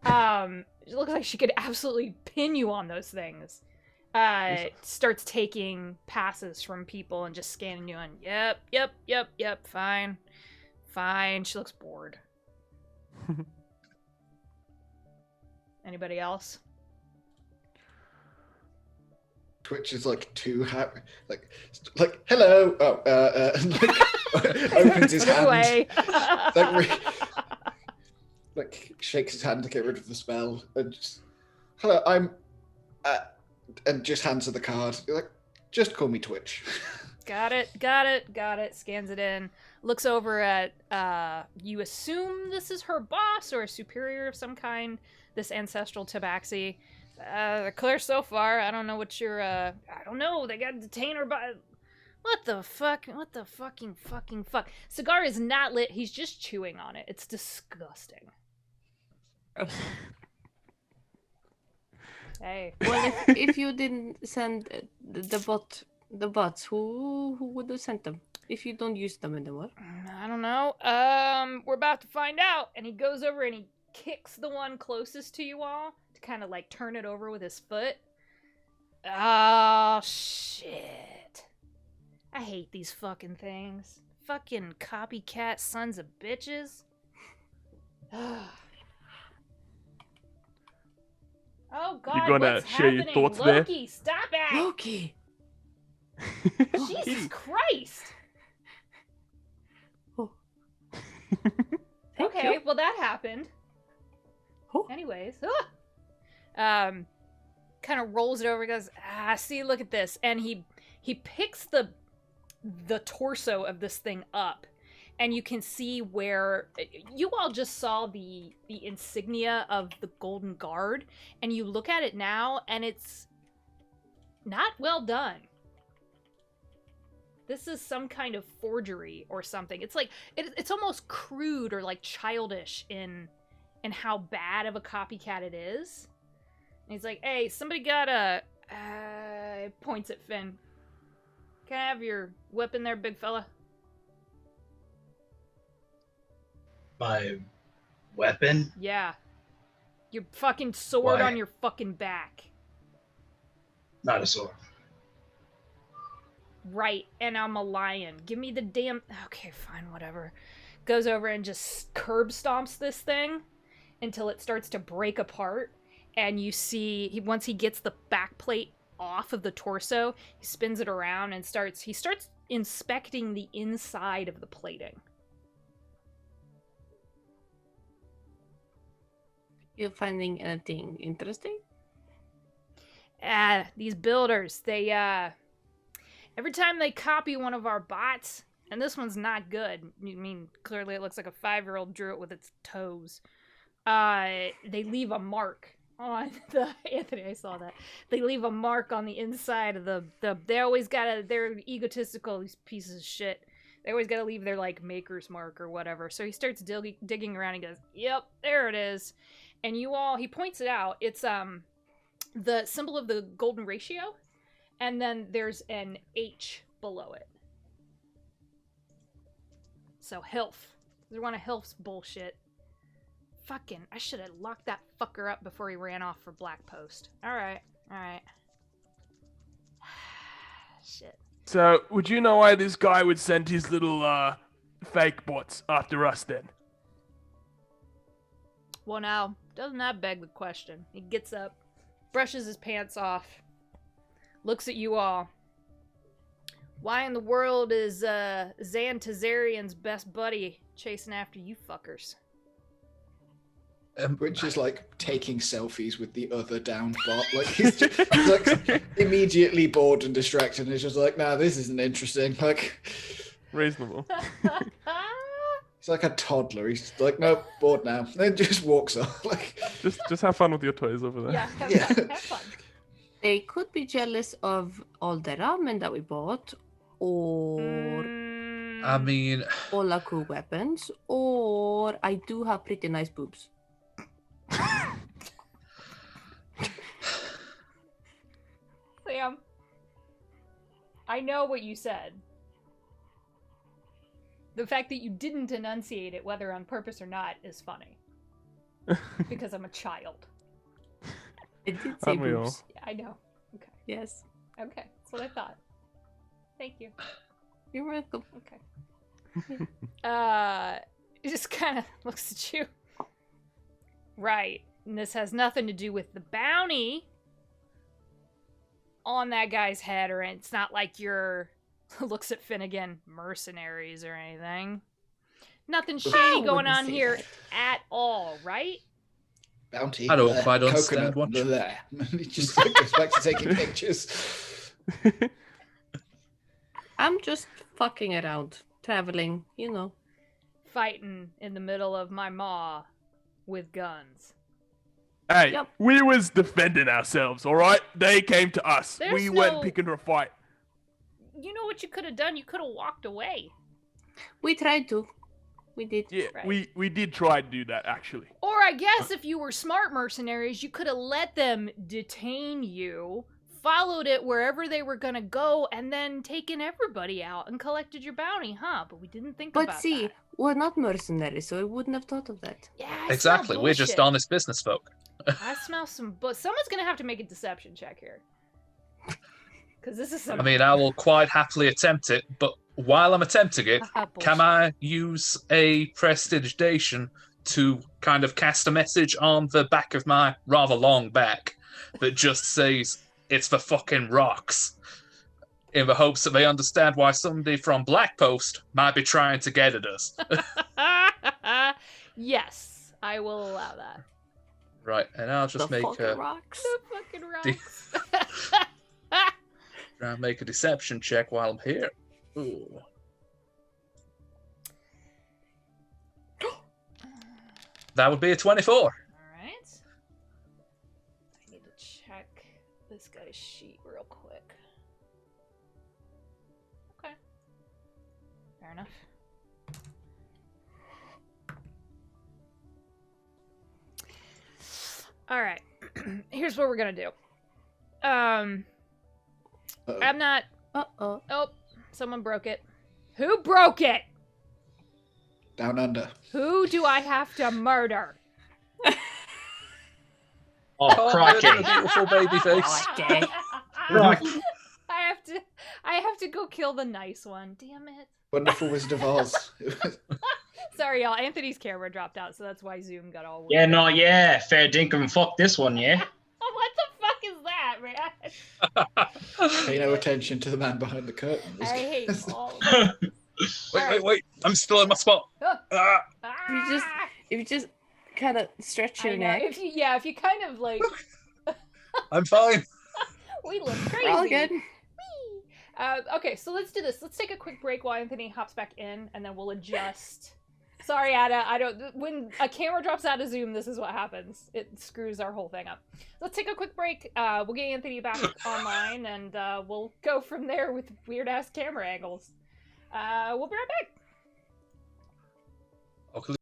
It looks like she could absolutely pin you on those things. Starts taking passes from people and just scanning you in. Yep, fine. She looks bored. Anybody else? Twitch is like too happy, like hello. And, like, opens his hand, Away. like shakes his hand to get rid of the spell, and just, hello, I'm, and just hands her the card. Like, just call me Twitch. Got it. Scans it in. Looks over at, you assume this is her boss or a superior of some kind, this ancestral tabaxi. They're clear so far. I don't know what you're, I don't know. They got to detain her by... What the fuck? What the fucking fuck? Cigar is not lit. He's just chewing on it. It's disgusting. Hey. Well, if you didn't send the bots, who would have sent them? If you don't use them anymore. I don't know. We're about to find out. And he goes over and he kicks the one closest to you all to kind of like turn it over with his foot. Oh, shit. I hate these fucking things. Fucking copycat sons of bitches. Oh god, You gonna what's share your happening? thoughts there? Loki, stop it! Loki! Jesus Christ! Oh. Okay, well that happened. Oh. Anyways, kind of rolls it over, goes, see, look at this, and he picks the torso of this thing up, and you can see where you all just saw the insignia of the Golden Guard, and you look at it now, and it's not well done. This is some kind of forgery or something. It's like it's almost crude or like childish in how bad of a copycat it is. And he's like, "Hey, somebody got a..." points at Finn. Can I have your weapon there, big fella? My weapon? Yeah. Your fucking sword Why? on your fucking back. Not a sword. Right, and I'm a lion. Give me the damn... Okay, fine, whatever. Goes over and just curb stomps this thing until it starts to break apart. And you see, once he gets the back plate off of the torso, he spins it around and starts inspecting the inside of the plating. You finding anything interesting? These builders, they, every time they copy one of our bots, and this one's not good. I mean, clearly it looks like a 5-year-old drew it with its toes. They leave a mark on the... Anthony, I saw that. They leave a mark on the inside of the they always gotta... They're egotistical, these pieces of shit. They always gotta leave their, like, maker's mark or whatever. So he starts digging around and goes, yep, there it is. And you all... He points it out. It's, the symbol of the golden ratio, and then there's an H below it. So Hilf. They're one of Hilf's bullshit. Fucking, I should have locked that fucker up before he ran off for Black Post. Alright. Shit. So, would you know why this guy would send his little, fake bots after us then? Well, now, doesn't that beg the question? He gets up, brushes his pants off, looks at you all. Why in the world is Zan Tazarian's best buddy chasing after you fuckers? Which is like taking selfies with the other downed bot. Like he's like immediately bored and distracted, and he's just like, "Nah, this isn't interesting." Like Reasonable. he's like a toddler. He's like, "Nope, bored now." And then just walks off. Like Just have fun with your toys over there. Yeah, Yeah. have fun. They could be jealous of all the ramen that we bought, or I mean, all our cool weapons, or I do have pretty nice boobs. Sam, I know what you said. The fact that you didn't enunciate it, whether on purpose or not, is funny. Because I'm a child. It did say Aren't we all? boobs. Yeah, I know. Okay. Yes. Okay. That's what I thought. Thank you. You're welcome. Okay. It just kind of looks at you. Right. And this has nothing to do with the bounty on that guy's head, or it's not like you're looks at Finnegan mercenaries or anything. Nothing shady going on here at all, right? bounty. I don't bleh, quite understand coconut, what- bleh. He just like, goes back to taking pictures. I'm just fucking around, traveling, you know. Fighting in the middle of my maw with guns. Hey, Yep. we was defending ourselves, alright? They came to us. There's we no- weren't picking a fight. You know what you could have done? You could have walked away. We tried to. We did. Yeah, Right. we did try to do that, actually. Or I guess if you were smart mercenaries, you could have let them detain you, followed it wherever they were gonna go, and then taken everybody out and collected your bounty, huh? But we didn't think But about see, that. we're not mercenaries, so I wouldn't have thought of that. Yeah, I exactly. smell We're just bullshit. honest business folk. I smell some, but someone's gonna have to make a deception check here. Because this is some. I mean, I will quite happily attempt it, but while I'm attempting it, can I use a prestidigitation to kind of cast a message on the back of my rather long back that just says, "It's the fucking rocks," in the hopes that they understand why somebody from Black Post might be trying to get at us? Yes, I will allow that. Right, and I'll just the make fucking a rocks. The fucking rocks. try and make a deception check while I'm here. Ooh. That would be a 24. All right. I need to check this guy's sheet real quick. Okay. Fair enough. All right. Here's what we're gonna do. I'm not. Uh-oh. Oh, someone broke it. Who broke it? Down under. Who do I have to murder? Oh, crikey. Beautiful baby face. Okay. Right. I have to go kill the nice one. Damn it. Wonderful Wizard of Oz. Sorry, y'all. Anthony's camera dropped out, so that's why Zoom got all weird. Yeah, no, yeah. Fair dinkum. Fuck this one, yeah. Oh, what the fuck is that, man? Pay no attention to the man behind the curtain. I hate all of it. Wait. I'm still in my spot. Ah. If you just kind of stretch I your know. neck. If you kind of like, I'm fine. we look crazy. We're all good. Okay, so let's do this. Let's take a quick break while Anthony hops back in, and then we'll adjust. Sorry, Ada. When a camera drops out of Zoom, this is what happens. It screws our whole thing up. Let's take a quick break. We'll get Anthony back online, and we'll go from there with weird ass camera angles. We'll be right back. Okay.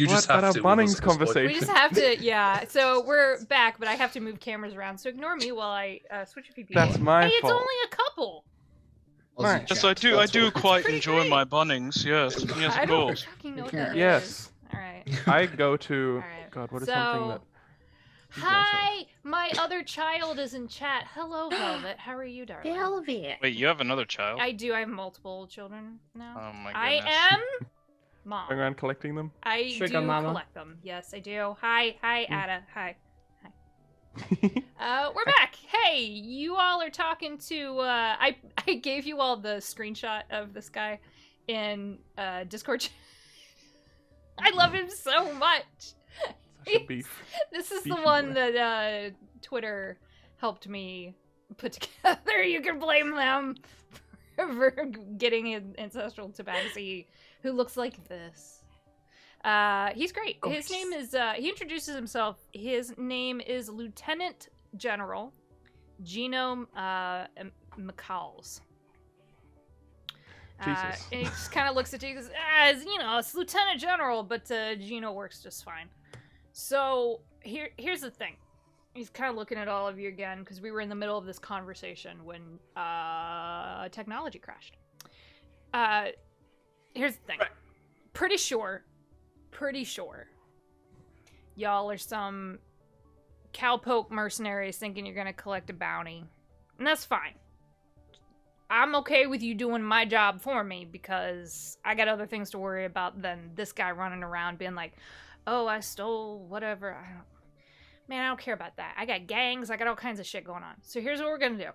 You just What? have That to. our with Bunnings us at this point. conversation. We just have to, yeah. So we're back, but I have to move cameras around. So ignore me while I switch a few people. That's my Hey, it's fault. only a couple. Aussie Right. Yes, I chat, do. I that's do what- quite pretty enjoy great. my Bunnings. Yes, yes, I of don't course. fucking know what that is. Yes. All right. I go to. Alright, God, what is something so- that? you guys have? Hi, my other child is in chat. Hello, Velvet. How are you, darling? Velvet. Wait, you have another child? I do. I have multiple children now. Oh my I goodness. am Going mom. around collecting them. I Sugar do mama. collect them. Yes, I do. Hi, Ada. Hi. Oh, We're back. Hey, you all are talking to. I gave you all the screenshot of this guy in Discord. I love him so much. Such a beef. This is the Beefy one boy. that Twitter helped me put together. You can blame them for getting an ancestral tabaxi who looks like this. He's great. His name is, he introduces himself. His name is Lieutenant General Gino McCalls. Jesus. And he just kind of looks at you and goes, you know, it's Lieutenant General, but Gino works just fine. So here's the thing. He's kind of looking at all of you again because we were in the middle of this conversation when technology crashed. Here's the thing. Right. Pretty sure y'all are some cowpoke mercenaries thinking you're gonna collect a bounty. And that's fine. I'm okay with you doing my job for me because I got other things to worry about than this guy running around being like, oh, I stole whatever. I don't care about that. I got gangs. I got all kinds of shit going on. So here's what we're gonna do.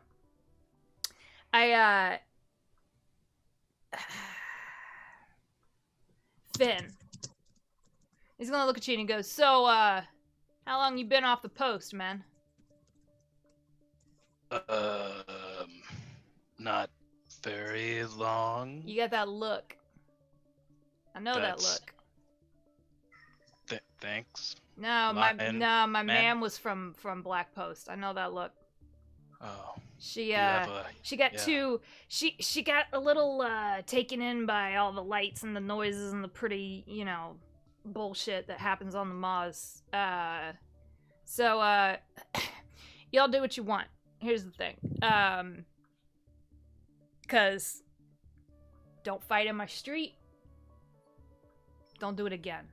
Finn. He's gonna look at you and he goes, so, how long you been off the post, man? Not very long. You got that look. I know that That's- look. Thanks. No, my Man. man was from Black Post. I know that look. Oh, She you have she got yeah. too she got a little taken in by all the lights and the noises and the pretty, you know, bullshit that happens on the Maz. So y'all do what you want. Here's the thing. Cause don't fight in my street. Don't do it again.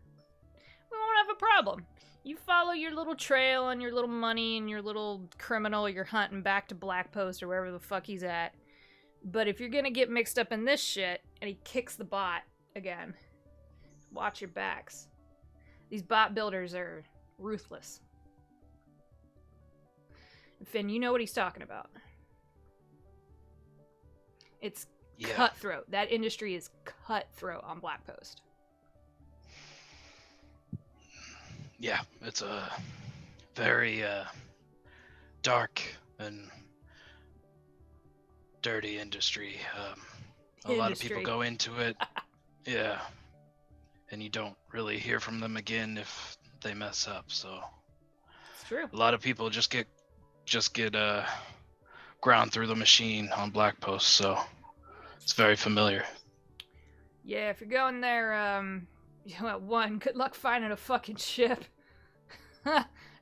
We won't have a problem. You follow your little trail and your little money and your little criminal you're hunting back to Black Post or wherever the fuck he's at. But if you're gonna get mixed up in this shit, and he kicks the bot again, watch your backs. These bot builders are ruthless. Finn, you know what he's talking about. It's Yeah. cutthroat. That industry is cutthroat on Black Post. Yeah, it's a very dark and dirty industry. A lot of people Industry. go into it, yeah, and you don't really hear from them again if they mess up. So It's true. a lot of people just get ground through the machine on Black Post. So it's very familiar. Yeah, if you're going there, well, one, good luck finding a fucking ship.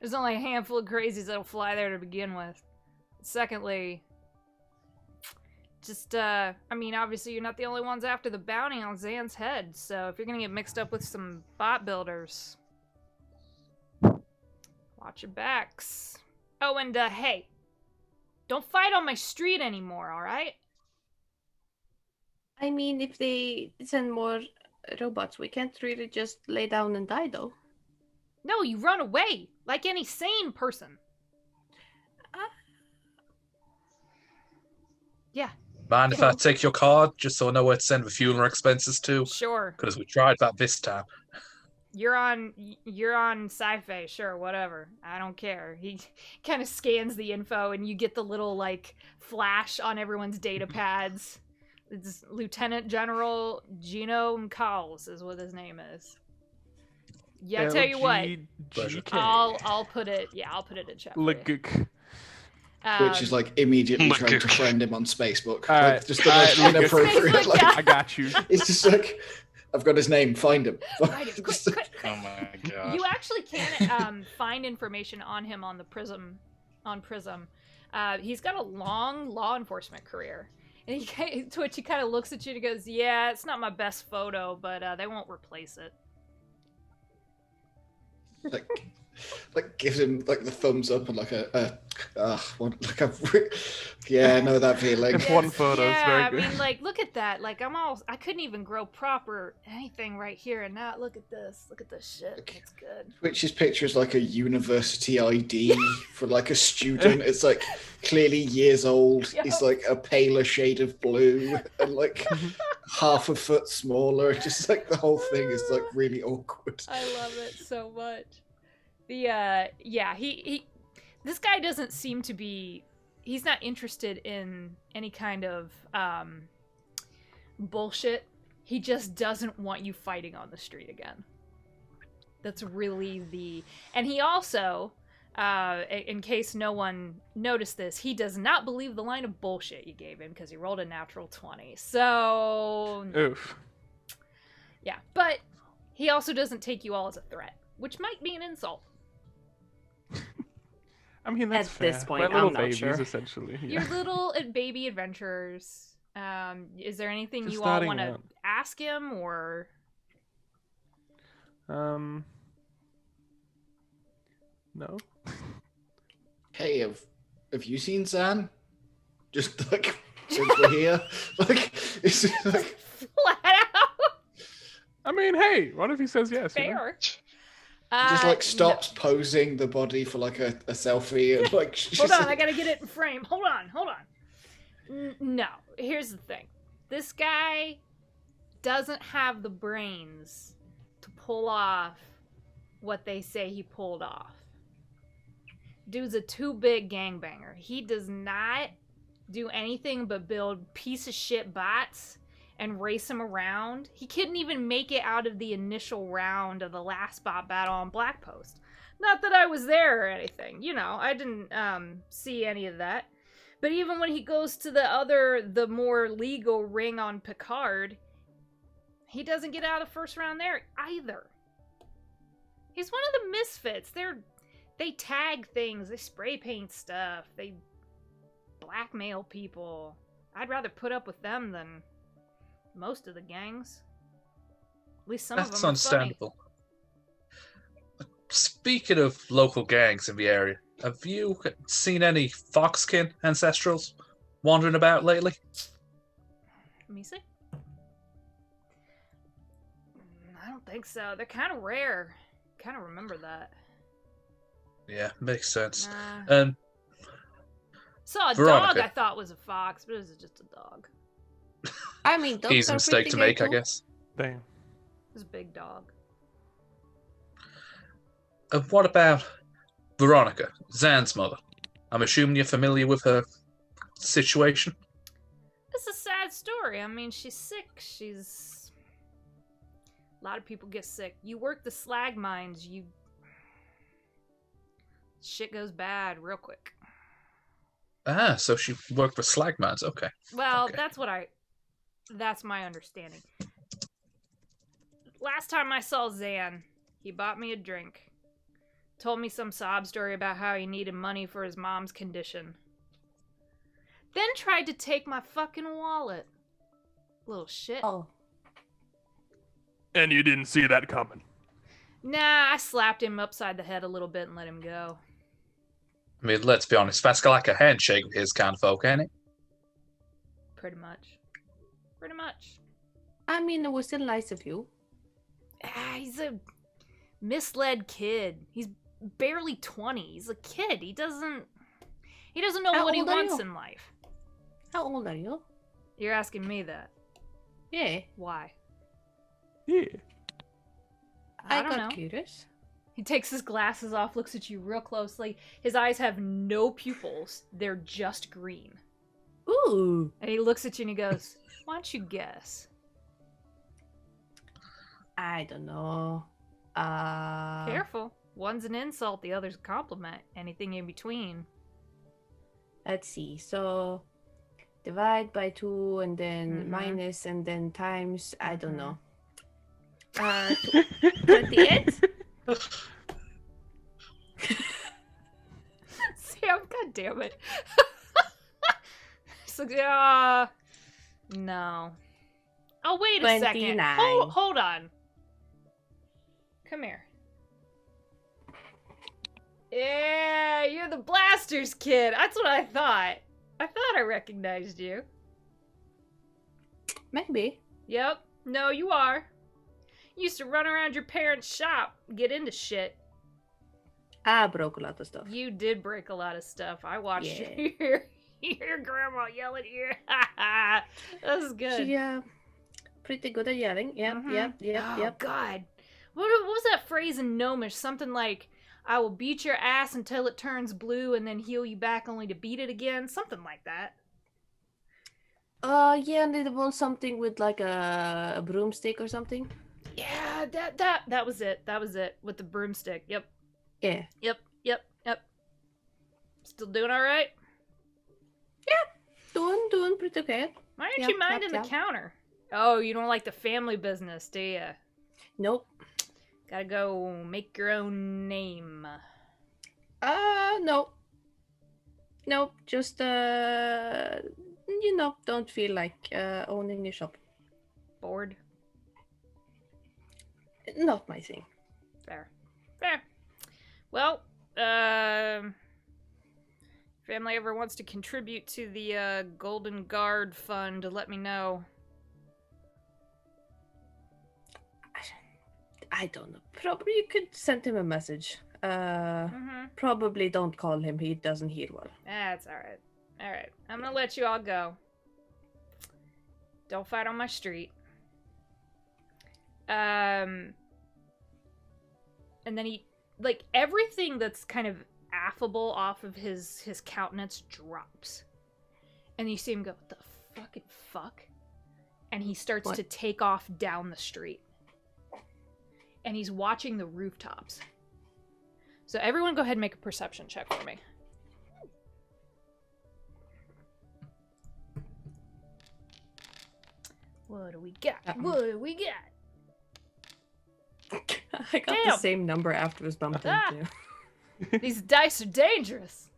There's only a handful of crazies that'll fly there to begin with. Secondly, just, I mean, obviously you're not the only ones after the bounty on Zan's head, so if you're gonna get mixed up with some bot builders, watch your backs. Oh, and, hey, don't fight on my street anymore, alright? I mean, if they send more robots, we can't really just lay down and die, though. No, you run away, like any sane person. Yeah, Mind if I take your card just so I know where to send the funeral expenses to? sure. Because we tried that this time. You're on sci-fi, sure, whatever. I don't care. He kind of scans the info and you get the little like flash on everyone's data pads. It's Lieutenant General Gino McCalls is what his name is. Yeah, I tell you what, I'll put it in chat. for you. Luguk. Which is like immediately Look, trying to look. friend him on Facebook. Alright, Like, just the alright, most look, inappropriate. Facebook, Like, yeah. I got you. it's just like, I've got his name. Find him. Find him, quick, quick, quick. Oh my gosh. You actually can find information on him on the Prism. He's got a long law enforcement career. And to which he kind of looks at you and goes, yeah, it's not my best photo, but they won't replace it. Like gives him like the thumbs up and like yeah, I know that feeling. If one photo is very good. I mean, like, look at that. Like, I couldn't even grow proper anything right here, and now look at this. Look at this shit. It's good. Twitch's picture is like a university ID for like a student. It's like clearly years old. Yep. He's like a paler shade of blue and like half a foot smaller. Just like the whole thing is like really awkward. I love it so much. This guy doesn't seem to be, he's not interested in any kind of bullshit. He just doesn't want you fighting on the street again. That's really and he also, in case no one noticed this, he does not believe the line of bullshit you gave him because he rolled a natural 20. So, Oof. yeah, but he also doesn't take you all as a threat, which might be an insult. I mean, that's At fair. this point, We're little I'm not babies, sure. essentially. Yeah. Your little baby adventures. Is there anything Just you all starting want to out. ask him, or? No. Hey, have you seen Zan? Just like since we're here, like it's like Flat out. I mean, hey, what if he says yes? You know? Fair. just like stops posing the body for like a selfie and like Hold on, I gotta get it in frame. Hold on. No, here's the thing. This guy doesn't have the brains to pull off what they say he pulled off. Dude's a too big gangbanger. He does not do anything but build piece of shit bots and race him around. He couldn't even make it out of the initial round of the last bot battle on Black Post. Not that I was there or anything. You know, I didn't see any of that. But even when he goes to the more legal ring on Picard, he doesn't get out of the first round there either. He's one of the misfits. They tag things, they spray paint stuff, they blackmail people. I'd rather put up with them than most of the gangs. At least some of them That's are understandable. Speaking of local gangs in the area, have you seen any Foxkin ancestrals wandering about lately? Let me see. I don't think so. They're kind of rare. Kind of remember that. Yeah, makes sense. Nah. And Saw a Veronica. dog I thought was a fox, but it was just a dog. I mean, dogs easy are mistake pretty to gay make, I too. guess. Damn. It was a big dog. What about Veronica, Zan's mother? I'm assuming you're familiar with her situation. It's a sad story. I mean, she's sick. A lot of people get sick. You work the slag mines, shit goes bad real quick. Ah, so she worked for slag mines. Okay. Well, Okay. that's my understanding. Last time I saw Zan, he bought me a drink. Told me some sob story about how he needed money for his mom's condition. Then tried to take my fucking wallet. Little shit. Oh, And you didn't see that coming. Nah, I slapped him upside the head a little bit and let him go. I mean, let's be honest, that's like a handshake with his kind of folk, ain't it? Pretty much. Pretty much. I mean, it was still nice of you. He's a misled kid. He's barely 20. He's a kid. He doesn't know How what he old are wants you? in life. How old are you? You're asking me that. Yeah, Why? Yeah. I I don't got know. curious. He takes his glasses off, looks at you real closely. His eyes have no pupils. They're just green. Ooh, And he looks at you and he goes, why don't you guess? I don't know. Careful. One's an insult, the other's a compliment. Anything in between. Let's see. So, divide by 2 and then Mhm. minus and then times. I don't Mhm. know. 28? Sam, god damn it. It's like, no. Oh, wait a second. 29. Hold on. Come here. Yeah, you're the Blasters kid. That's what I thought. I thought I recognized you. Maybe. Yep. No, you are. You used to run around your parents' shop, get into shit. I broke a lot of stuff. You did break a lot of stuff. I watched Yeah. your grandma yell at you. That was good. She, pretty good at yelling. Yep, Mhm. Oh, yep. God. What was that phrase in Gnomish? Something like, I will beat your ass until it turns blue and then heal you back only to beat it again. Something like that. Yeah, and they want something with like a broomstick or something. Yeah, that was it. That was it. With the broomstick. Yep. Yeah. Yep. Still doing all right? Doing pretty okay. Why aren't Yep, you minding yep. the counter? Oh, you don't like the family business, do you? Nope. Gotta go make your own name. No. Nope. Just don't feel like owning a shop. Bored? Not my thing. Fair. Well, family ever wants to contribute to the Golden Guard Fund, let me know. I don't know. Probably you could send him a message. Probably don't call him. He doesn't hear well. That's alright. Alright. I'm gonna let you all go. Don't fight on my street. And then he, like, everything that's kind of affable off of his countenance drops. And you see him go, what the fucking fuck? And he starts What? to take off down the street. And he's watching the rooftops. So everyone go ahead and make a perception check for me. What do we got? What do we got? I got Damn. the same number after it was bumped Ah. into. These dice are dangerous.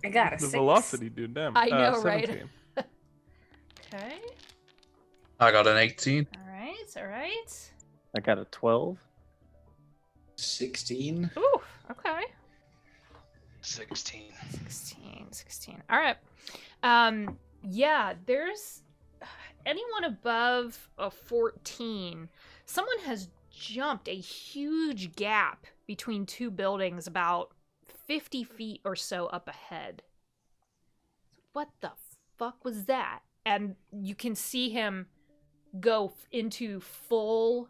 I got a The 6. velocity, dude. Damn. I know, right? 17. Okay. I got an 18. All right. I got a 12. 16. Ooh, okay. 16. 16. All right. Yeah, there's anyone above a 14. Someone has jumped a huge gap between two buildings about 50 feet or so up ahead. What the fuck was that? And you can see him go into full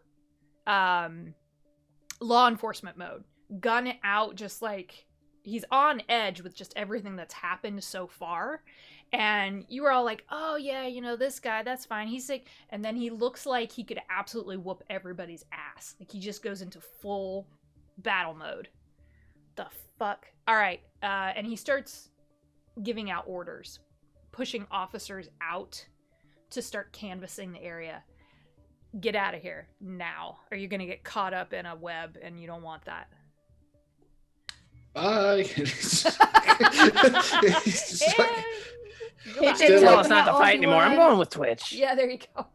law enforcement mode. Gun out, just like he's on edge with just everything that's happened so far. And you were all like, oh yeah, this guy, that's fine. He's like, and then he looks like he could absolutely whoop everybody's ass. Like he just goes into full battle mode. The fuck? All right. And he starts giving out orders, pushing officers out to start canvassing the area. Get out of here now, or you're gonna get caught up in a web, and you don't want that. Bye. It's just like- Hey, Still Tell like- us not to fight anymore. I'm going with Twitch. Yeah, there you go.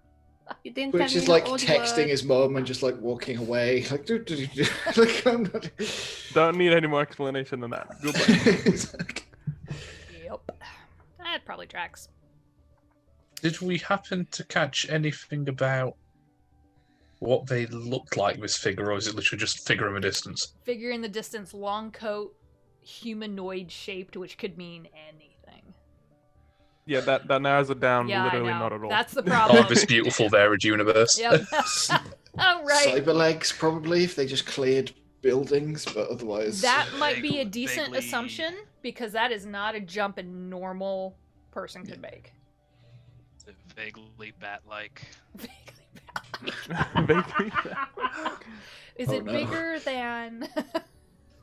You didn't Which tell is me like how old texting you were. his mom and just like walking away. Like, like I'm not. Don't need any more explanation than that. Goodbye. It's like- Yep. That probably tracks. Did we happen to catch anything about what they looked like, this figure, or is it literally just figure of a distance? Figure in the distance, long coat, humanoid shaped, which could mean anything. Yeah, that narrows it down. Yeah, Literally I know. not at all. That's the Oh, problem. this beautiful varied universe. Yep. Oh, right. Cyber legs, probably, if they just cleared buildings, but otherwise. That might be a Vaguely- decent assumption, because that is not a jump a normal person could make. Vaguely bat-like. Vaguely. Is Oh, it no. bigger than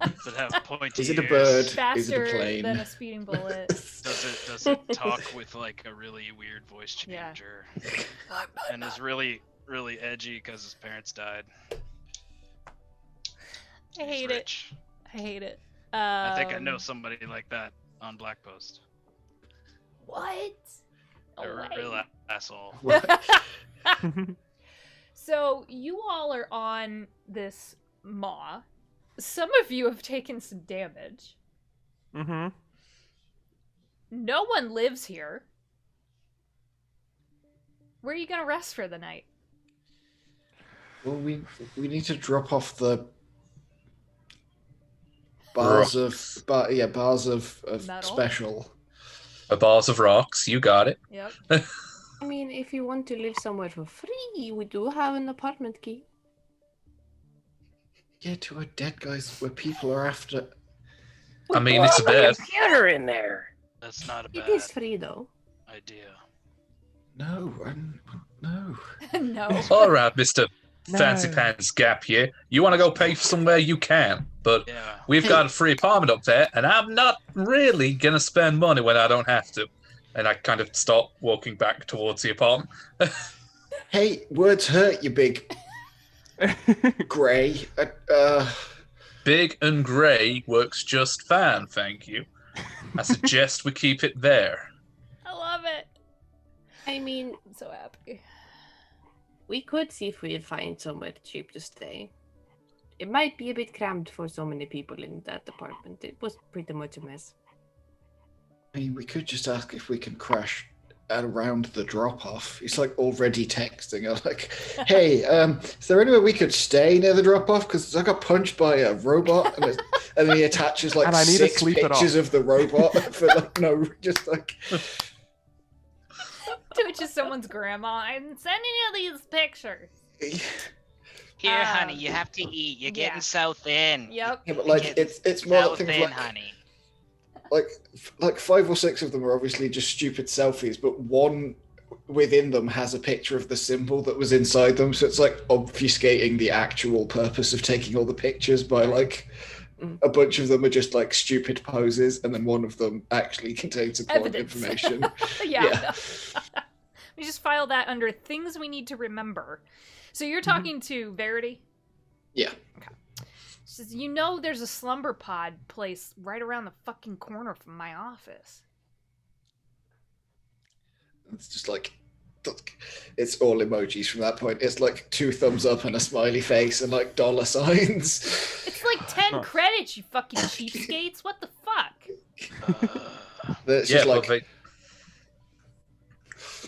Does it have pointy Is it a ears? bird? Is it a faster plane? than a speeding bullet? Does it talk with like a really weird voice Yeah. changer? And is really really edgy because his parents died. I He's hate it. rich. I hate it. I think I know somebody like that on Black Post. What? They're a real asshole. So you all are on this maw. Some of you have taken some damage. Mm-hmm. No one lives here. Where are you gonna rest for the night? Well, we need to drop off the bars bars of Metal. special. Bars of rocks, you got it. Yep. I mean, if you want to live somewhere for free, we do have an apartment key. Yeah, to a dead guys where people are after. I mean, it's a bed. Computer in there. That's not a It bad is free, though. idea. No, no. No. All right, Mr. No. Fancy Pants Gap here. You want to go pay for somewhere, you can. But Yeah. we've got a free apartment up there, and I'm not really going to spend money when I don't have to. And I kind of start walking back towards the apartment. Hey, words hurt, you big grey. Big and grey works just fine, thank you. I suggest we keep it there. I love it. I mean, I'm so happy. we could see if we find somewhere cheap to stay. It might be a bit cramped for so many people in that apartment. It was pretty much a mess. I mean, we could just ask if we can crash at around the drop-off. He's like already texting her, like, "Hey, is there anywhere we could stay near the drop-off? Because I got punched by a robot," and then he attaches like And I need to 6 sleep it pictures off. of the robot for like no, just like. Twitch is someone's grandma. I'm sending you these pictures. Here, honey, Um, you have to eat. You're yeah. getting so thin. Yep. Yeah, but like You're it's more so like things thin, like honey. like 5 or 6 of them are obviously just stupid selfies, but one within them has a picture of the symbol that was inside them, so it's like obfuscating the actual purpose of taking all the pictures by like a bunch of them are just like stupid poses, and then one of them actually contains important Evidence. information. Yeah. We just file that under things we need to remember. So you're talking to Verity? Yeah. She says, you know there's a slumber pod place right around the fucking corner from my office. It's just like it's all emojis from that point. It's like 2 thumbs up and a smiley face and like dollar signs. It's like 10 credits, you fucking cheapskates. What the fuck? It's Yeah, just but like they,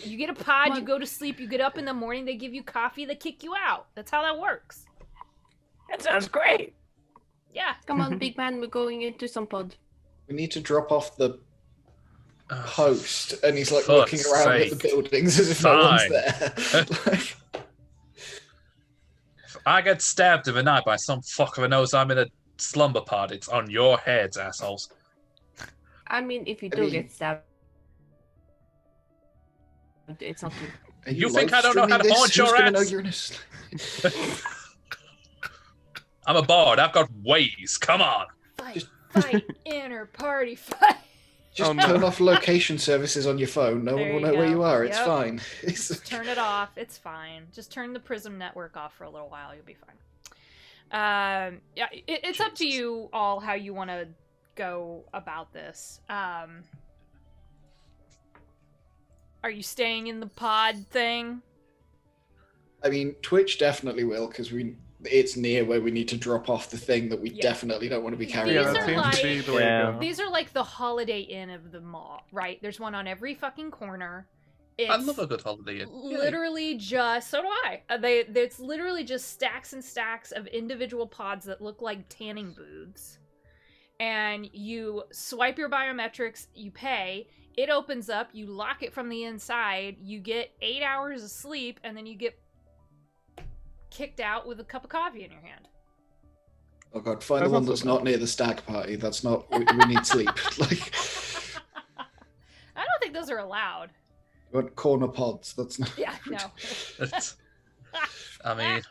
You get a pod, you go to sleep, you get up in the morning, they give you coffee, they kick you out. That's how that works. That sounds great. Yeah. Come on, big man, we're going into some pod. we need to drop off the oh, host, and he's like fuck's looking around at the sake. buildings as if no one's Fine. there. Like, if I get stabbed in the night by some fucker who knows I'm in a slumber pod, it's on your heads, assholes. I mean, if you I do mean- get stabbed, it's not too... are You think I don't know how to live haunt streaming your this? Who's gonna know ass? you're in a sleep? I'm a bard. I've got ways. Come on. Fight, fight, inner party fight. Just Oh, no. turn off location services on your phone. No There one will you know where go. you are. It's Yep. fine. Just turn it off. It's fine. Just turn the Prism network off for a little while. You'll be fine. Yeah, it's up to Jesus. you all how you want to go about this. Are you staying in the pod thing? I mean, Twitch definitely will, because it's near where we need to drop off the thing that we Yeah. definitely don't want to be carrying These Yeah, are that around. seems to be like- the way Yeah. to go. These are like the Holiday Inn of the mall, right? There's one on every fucking corner. I love a good holiday inn. Yay. Literally just so do I. It's literally just stacks and stacks of individual pods that look like tanning booths. And you swipe your biometrics, you pay, it opens up, you lock it from the inside, you get 8 hours of sleep, and then you get kicked out with a cup of coffee in your hand. Oh god, find That's the one not that's so not near the stag party. That's not. We need sleep. Like, I don't think those are allowed. you want corner pods. That's not. Yeah, no. It's- I mean,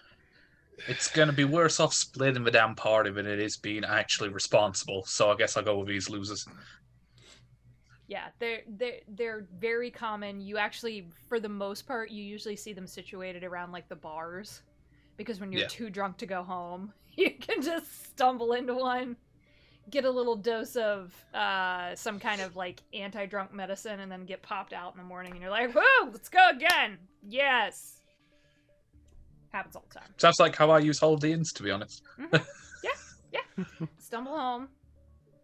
it's going to be worse off splitting the damn party than it is being actually responsible. So I guess I'll go with these losers. Yeah, they're very common. You actually, for the most part, you usually see them situated around like the bars, because when you're Yeah. too drunk to go home, you can just stumble into one, get a little dose of some kind of like anti-drunk medicine, and then get popped out in the morning, and you're like, "Whoa, let's go again!" Yes, happens all the time. Sounds like how I use Haldeans, to be honest. Yeah. Stumble home,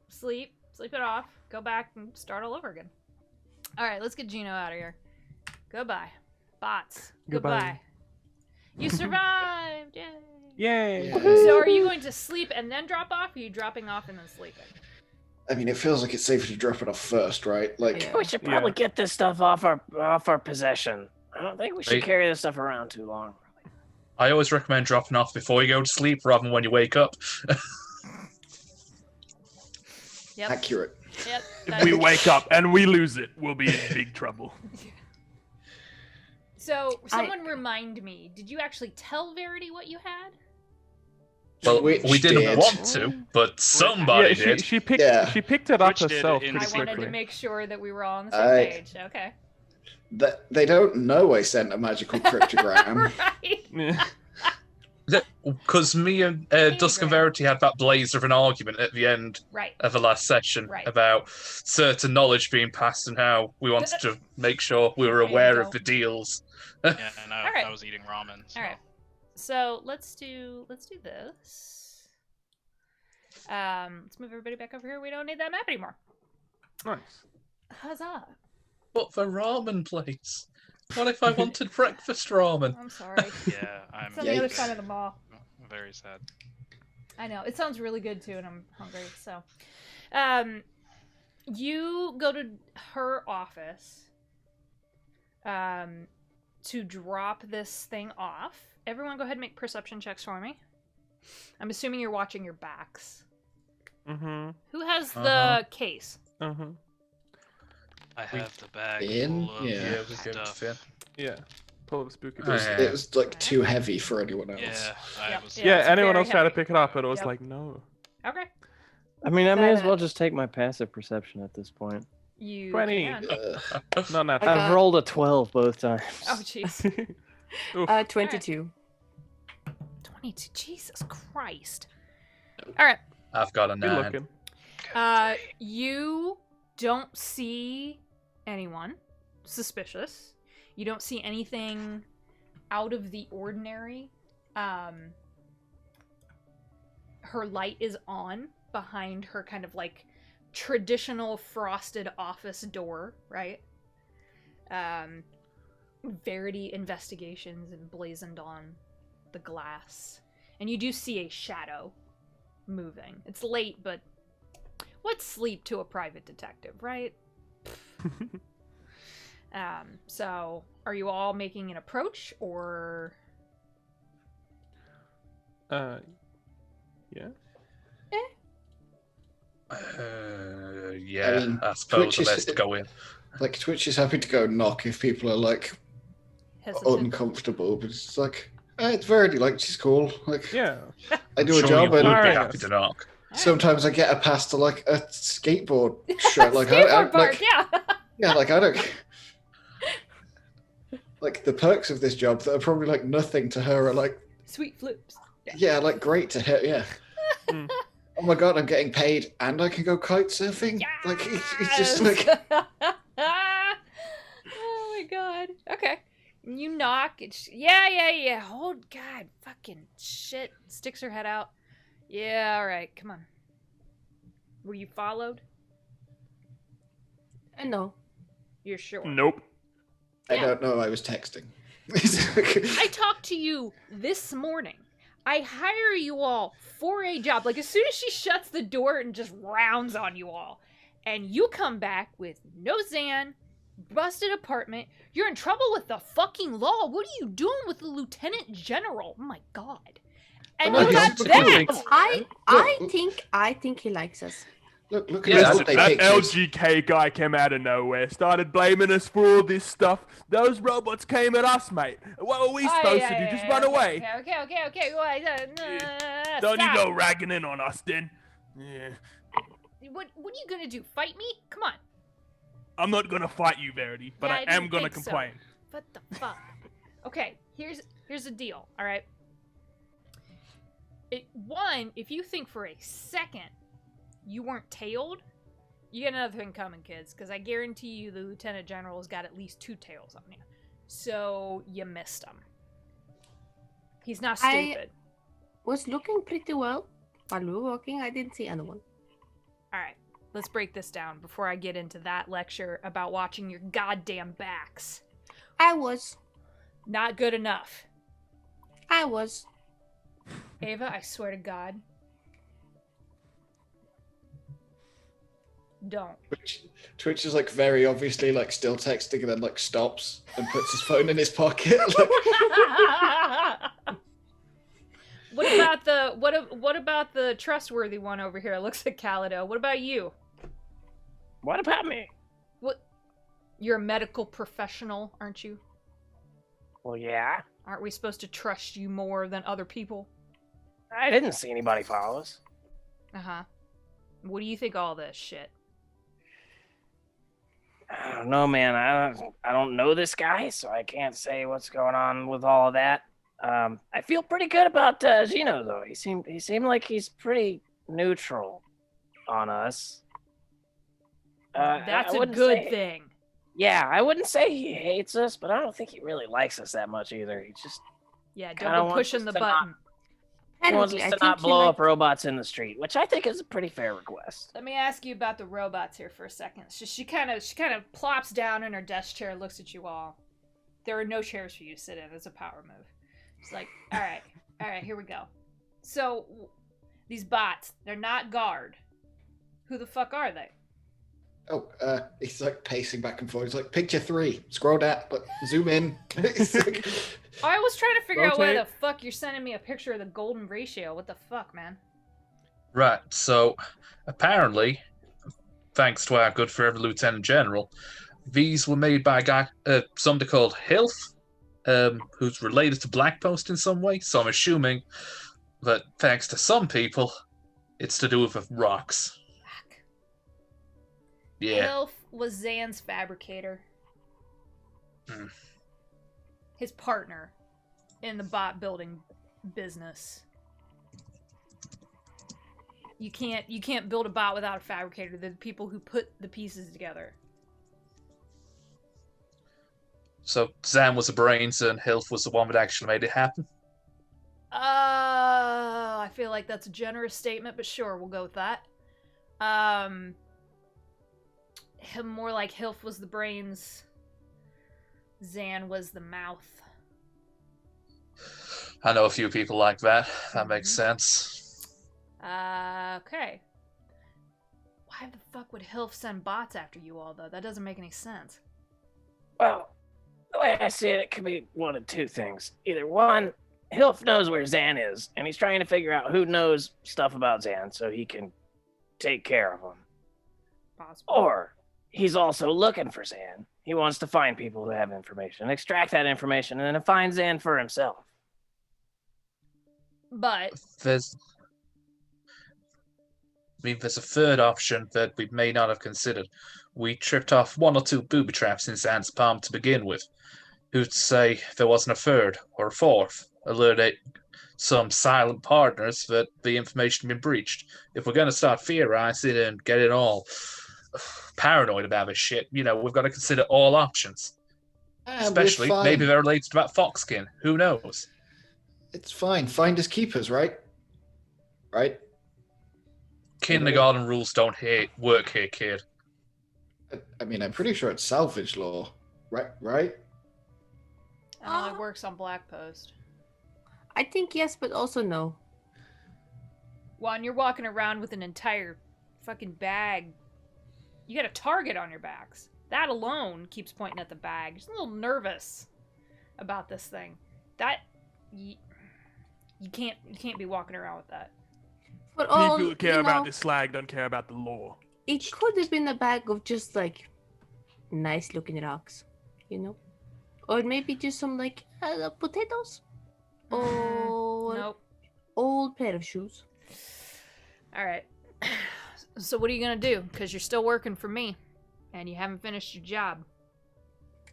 sleep it off, go back and start all over again. All right, let's get Gino out of here. Goodbye, bots. Goodbye. You survived! Yay! Yay! So, are you going to sleep and then drop off? Or are you dropping off and then sleeping? I mean, it feels like it's safer to drop it off first, right? Like, Yeah. We should probably get this stuff off our possession. I don't think we should Right. carry this stuff around too long. I always recommend dropping off before you go to sleep rather than when you wake up. Yep. accurate. Yep. If we wake up and we lose it, we'll be in big trouble. So, someone remind me, did you actually tell Verity what you had? Well, Twitch we didn't did. want to, but somebody Yeah, did. she picked Yeah. she picked it up Twitch did herself it in pretty I secret. wanted quickly. to make sure that we were all on the same page. Okay. They don't know I sent a magical cryptogram. Right. Yeah. Because me and Dusk and Verity had that blaze of an argument at the end Right. of the last session Right. about certain knowledge being passed and how we wanted to make sure we were There you aware go. of the deals. Yeah, and All right. I was eating ramen. So. All right. So let's do this. Let's move everybody back over here. We don't need that map anymore. Nice. Huzzah! But the ramen place. What if I wanted breakfast ramen? I'm sorry. Yeah, I'm It's on the other Yikes. side of the mall. very sad. I know. It sounds really good too, and I'm hungry. So, you go to her office to drop this thing off. Everyone go ahead and make perception checks for me. I'm assuming you're watching your backs. Mm-hmm. Who has the Uh-huh. case? Uh-huh. I have the bag Finn? full of Yeah. Yeah, we gave it to stuff. Finn. Yeah. Pull up a spooky Oh, book. yeah. It was like too heavy for anyone else. Yeah, I Yep. was. Yeah, it's anyone very else tried to heavy. pick it up, but it was Yep. like, no. Okay. I mean, I may as That- well just take my passive perception at this point. You 20. can. Not natural. got- I've rolled a 12 both times. Oh, jeez. Oof. 22. 22. Jesus Christ. All right. I've got a Good 9. looking. You don't see anyone suspicious. You don't see anything out of the ordinary. Her light is on behind her kind of like traditional frosted office door, right? Verity investigations emblazoned on the glass. And you do see a shadow moving. It's late, but what's sleep to a private detective, right? So are you all making an approach, or Yeah. Yeah, I mean, I suppose Twitch the is- best to go in. Like, Twitch is happy to go knock if people are, like, hesitant? uncomfortable, but it's like, it's Verity, like, she's cool. Like, Yeah. I do I'm a sure job, you would and be Alright. happy to knock. sometimes I get a pass to, like, a skateboard shred. Like, I Skateboard park, like, yeah. yeah, like, I don't... Like, the perks of this job that are probably, like, nothing to her are, like, Sweet flips. yeah, like, great to her, yeah. Mm. Oh my god, I'm getting paid and I can go kite surfing? Like, it's just like... Oh my god. Okay. You knock. It's yeah. Oh god, fucking shit. Sticks her head out. Yeah, all right. Come on. Were you followed? No. You're sure? Nope. I Yeah. don't know, I was texting. I talked to you this morning. I hire you all for a job. Like, as soon as she shuts the door and just rounds on you all, and you come back with no Zan, busted apartment, you're in trouble with the fucking law. What are you doing with the lieutenant general? Oh my god. And Well, you no, got he's that. super I think he likes us. Look Yeah, at that's- what they That picked. LGK guy came out of nowhere, started blaming us for all this stuff. Those robots came at us, mate. What were we supposed to do? Just run away? Okay. Well, Don't you stop. go ragging in on us, then? Yeah. What are you gonna do? Fight me? Come on. I'm not gonna fight you, Verity, but Yeah, I I am didn't gonna think so. complain. What the fuck? Okay, here's the deal. All right. One, if you think for a second you weren't tailed, you got another thing coming, kids. Because I guarantee you, the lieutenant general's got at least 2 tails on you. So you missed him. He's not stupid. Was looking pretty well while we were walking. I didn't see anyone. All right, let's break this down before I get into that lecture about watching your goddamn backs. I was. Not good enough. I was. Ava, I swear to God. Don't. Twitch is like very obviously like still texting and then like stops and puts his phone in his pocket. What about the trustworthy one over here? Looks at Calido. What about you? What about me? What? You're a medical professional, aren't you? Well, yeah. Aren't we supposed to trust you more than other people? I didn't see anybody follow us. Uh-huh. What do you think of all this shit? I don't know, man. I don't know this guy, so I can't say what's going on with all of that. I feel pretty good about Gino, though. He seemed like he's pretty neutral on us. That's I a wouldn't good say- thing. Yeah, I wouldn't say he hates us, but I don't think he really likes us that much either. He just Yeah, kinda don't go wants pushing us the to not- button. he wants Apparently, us I to think not he blow up liked- robots in the street, which I think is a pretty fair request. Let me ask you about the robots here for a second. She kind of plops down in her desk chair, looks at you all. There are no chairs for you to sit in. It's a power move. It's like, all right, here we go. So these bots, they're not guard. Who the fuck are they? Oh, he's like pacing back and forth. He's like, picture 3, scroll down, but zoom in. It's like, I was trying to figure out why the Rotate. fuck you're sending me a picture of the golden ratio. What the fuck, man? Right, so apparently, thanks to our good forever Lieutenant General, these were made by a guy, somebody called Hilf, who's related to Blackpost in some way. So I'm assuming that thanks to some people, it's to do with the rocks. Fuck. Yeah. Elf was Zan's fabricator. Hmm. His partner in the bot building business. You can't build a bot without a fabricator. They're the people who put the pieces together. So Zan was the brains and Hilf was the one that actually made it happen. I feel like that's a generous statement, but sure, we'll go with that. More like Hilf was the brains, Zan was the mouth. I know a few people like that. That makes sense. Okay. Why the fuck would Hilf send bots after you all, though? That doesn't make any sense. Well, the way I see it, it could be one of two things. Either one, Hilf knows where Zan is, and he's trying to figure out who knows stuff about Zan so he can take care of him. Possible. Or he's also looking for Zan. He wants to find people who have information, extract that information, and then find Zan for himself. But There's a third option that we may not have considered. We tripped off 1 or 2 booby traps in Zan's palm to begin with. Who'd say there wasn't a third or a fourth, alerting some silent partners that the information had been breached? If we're going to start theorizing and getting all paranoid about this shit, we've got to consider all options. Especially, we're fine. maybe they're related to that foxskin. Who knows? It's fine. Finders keepers, right? Right? Kindergarten rules don't work here, kid. I mean, I'm pretty sure it's salvage law, right? it only works on Black Post. I think yes, but also no. Juan, you're walking around with an entire fucking bag. You got a target on your backs. That alone keeps pointing at the bag. Just a little nervous about this thing. That you can't be walking around with that. But all People who care you about know, this slag don't care about the law. it could have been a bag of just like nice looking rocks, or maybe just some like potatoes, or Nope. old pair of shoes. All right. So what are you gonna do? Because you're still working for me. and you haven't finished your job.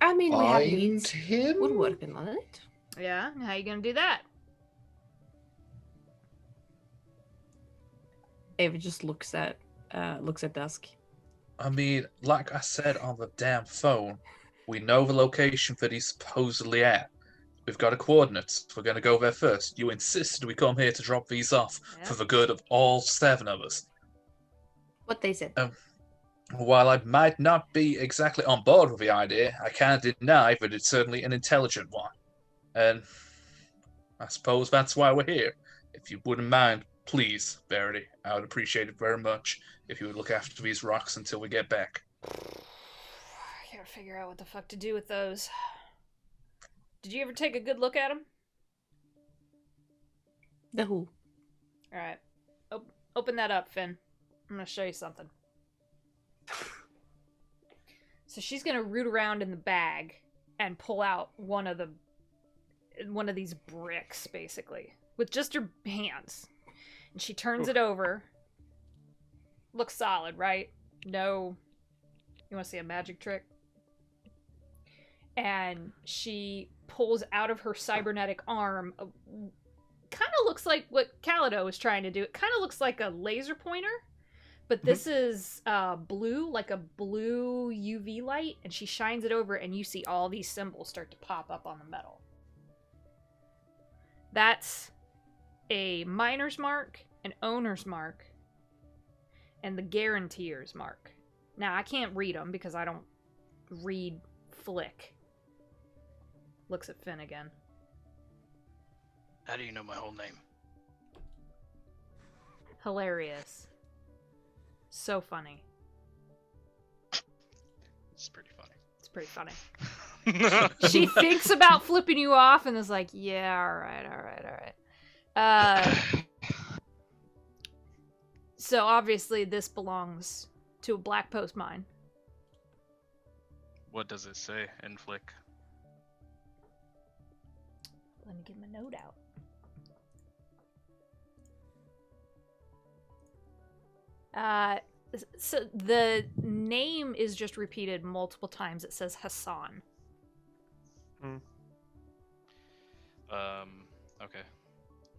I mean, we have Find leads. him? We're working on it. Yeah, how you gonna do that? Ava just looks at Dusk. I mean, like I said on the damn phone, we know the location that he's supposedly at. We've got the coordinates. We're going to go there first. You insisted we come here to drop these off for the good of all 7 of us. What they said. While I might not be exactly on board with the idea, I can't deny that it's certainly an intelligent one. And I suppose that's why we're here. If you wouldn't mind, please, Verity, I would appreciate it very much if you would look after these rocks until we get back. I gotta figure out what the fuck to do with those. Did you ever take a good look at them? The who? Alright. Open that up, Finn. I'm gonna show you something. So she's gonna root around in the bag and pull out one of these bricks, basically, with just her hands. And she turns it over. Looks solid, right? No. You want to see a magic trick? And she pulls out of her cybernetic arm. Kind of looks like what Calido was trying to do. It kind of looks like a laser pointer. But this is blue, like a blue UV light. And she shines it over, and you see all these symbols start to pop up on the metal. That's a miner's mark, an owner's mark, and the guaranteer's mark. Now, I can't read them because I don't read Flick. Looks at Finn again. How do you know my whole name? Hilarious. So funny. It's pretty funny. It's pretty funny. She thinks about flipping you off and is like, yeah, alright. So obviously this belongs to a Black Post mine. What does it say in Flick? Let me get my note out. So the name is just repeated multiple times. It says Hassan. Okay.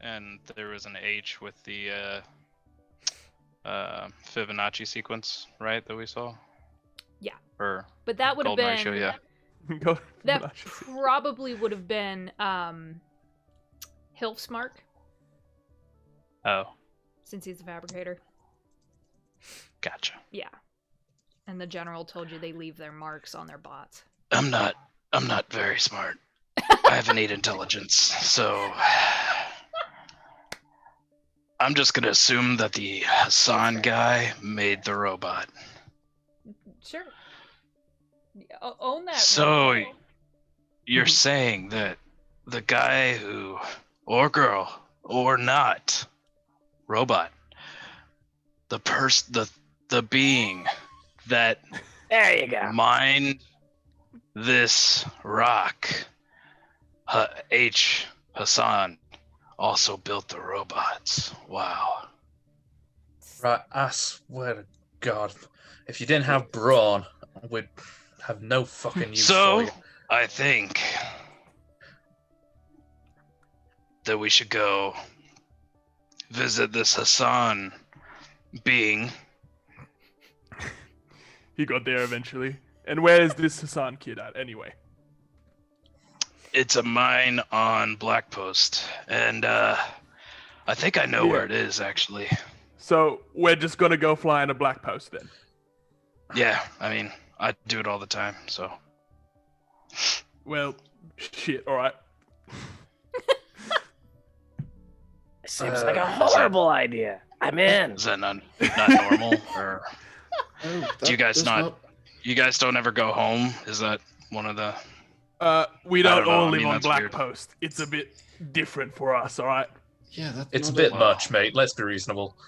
And there was an H with the Fibonacci sequence, right, that we saw? Yeah. Or but that would have golden been ratio, yeah. that probably would have been Hilf's mark. Oh. Since he's a fabricator. Gotcha. Yeah. And the general told you they leave their marks on their bots. I'm not very smart. I have innate intelligence, so I'm just gonna assume that the Hassan guy made the robot. Sure. Own that. So you're saying that the guy who, or girl, or not, robot, the being that there you go, mined this rock, Hassan, also built the robots. Wow. Right, I swear to God, if you didn't have brawn, we'd have no fucking use for you. I think that we should go visit this Hassan being. He got there eventually. And where is this Hassan kid at anyway? It's a mine on Black Post, and I think I know where it is, actually. So we're just gonna go fly in a Black Post then? Yeah, I mean, I do it all the time, so. Well, shit, alright. Seems like a horrible idea. I'm in. Is that not normal? Or do you guys you guys don't ever go home? Is that one of the... We don't all live on Black Post. It's a bit different for us, alright? Yeah, it's a bit much, mate. Let's be reasonable.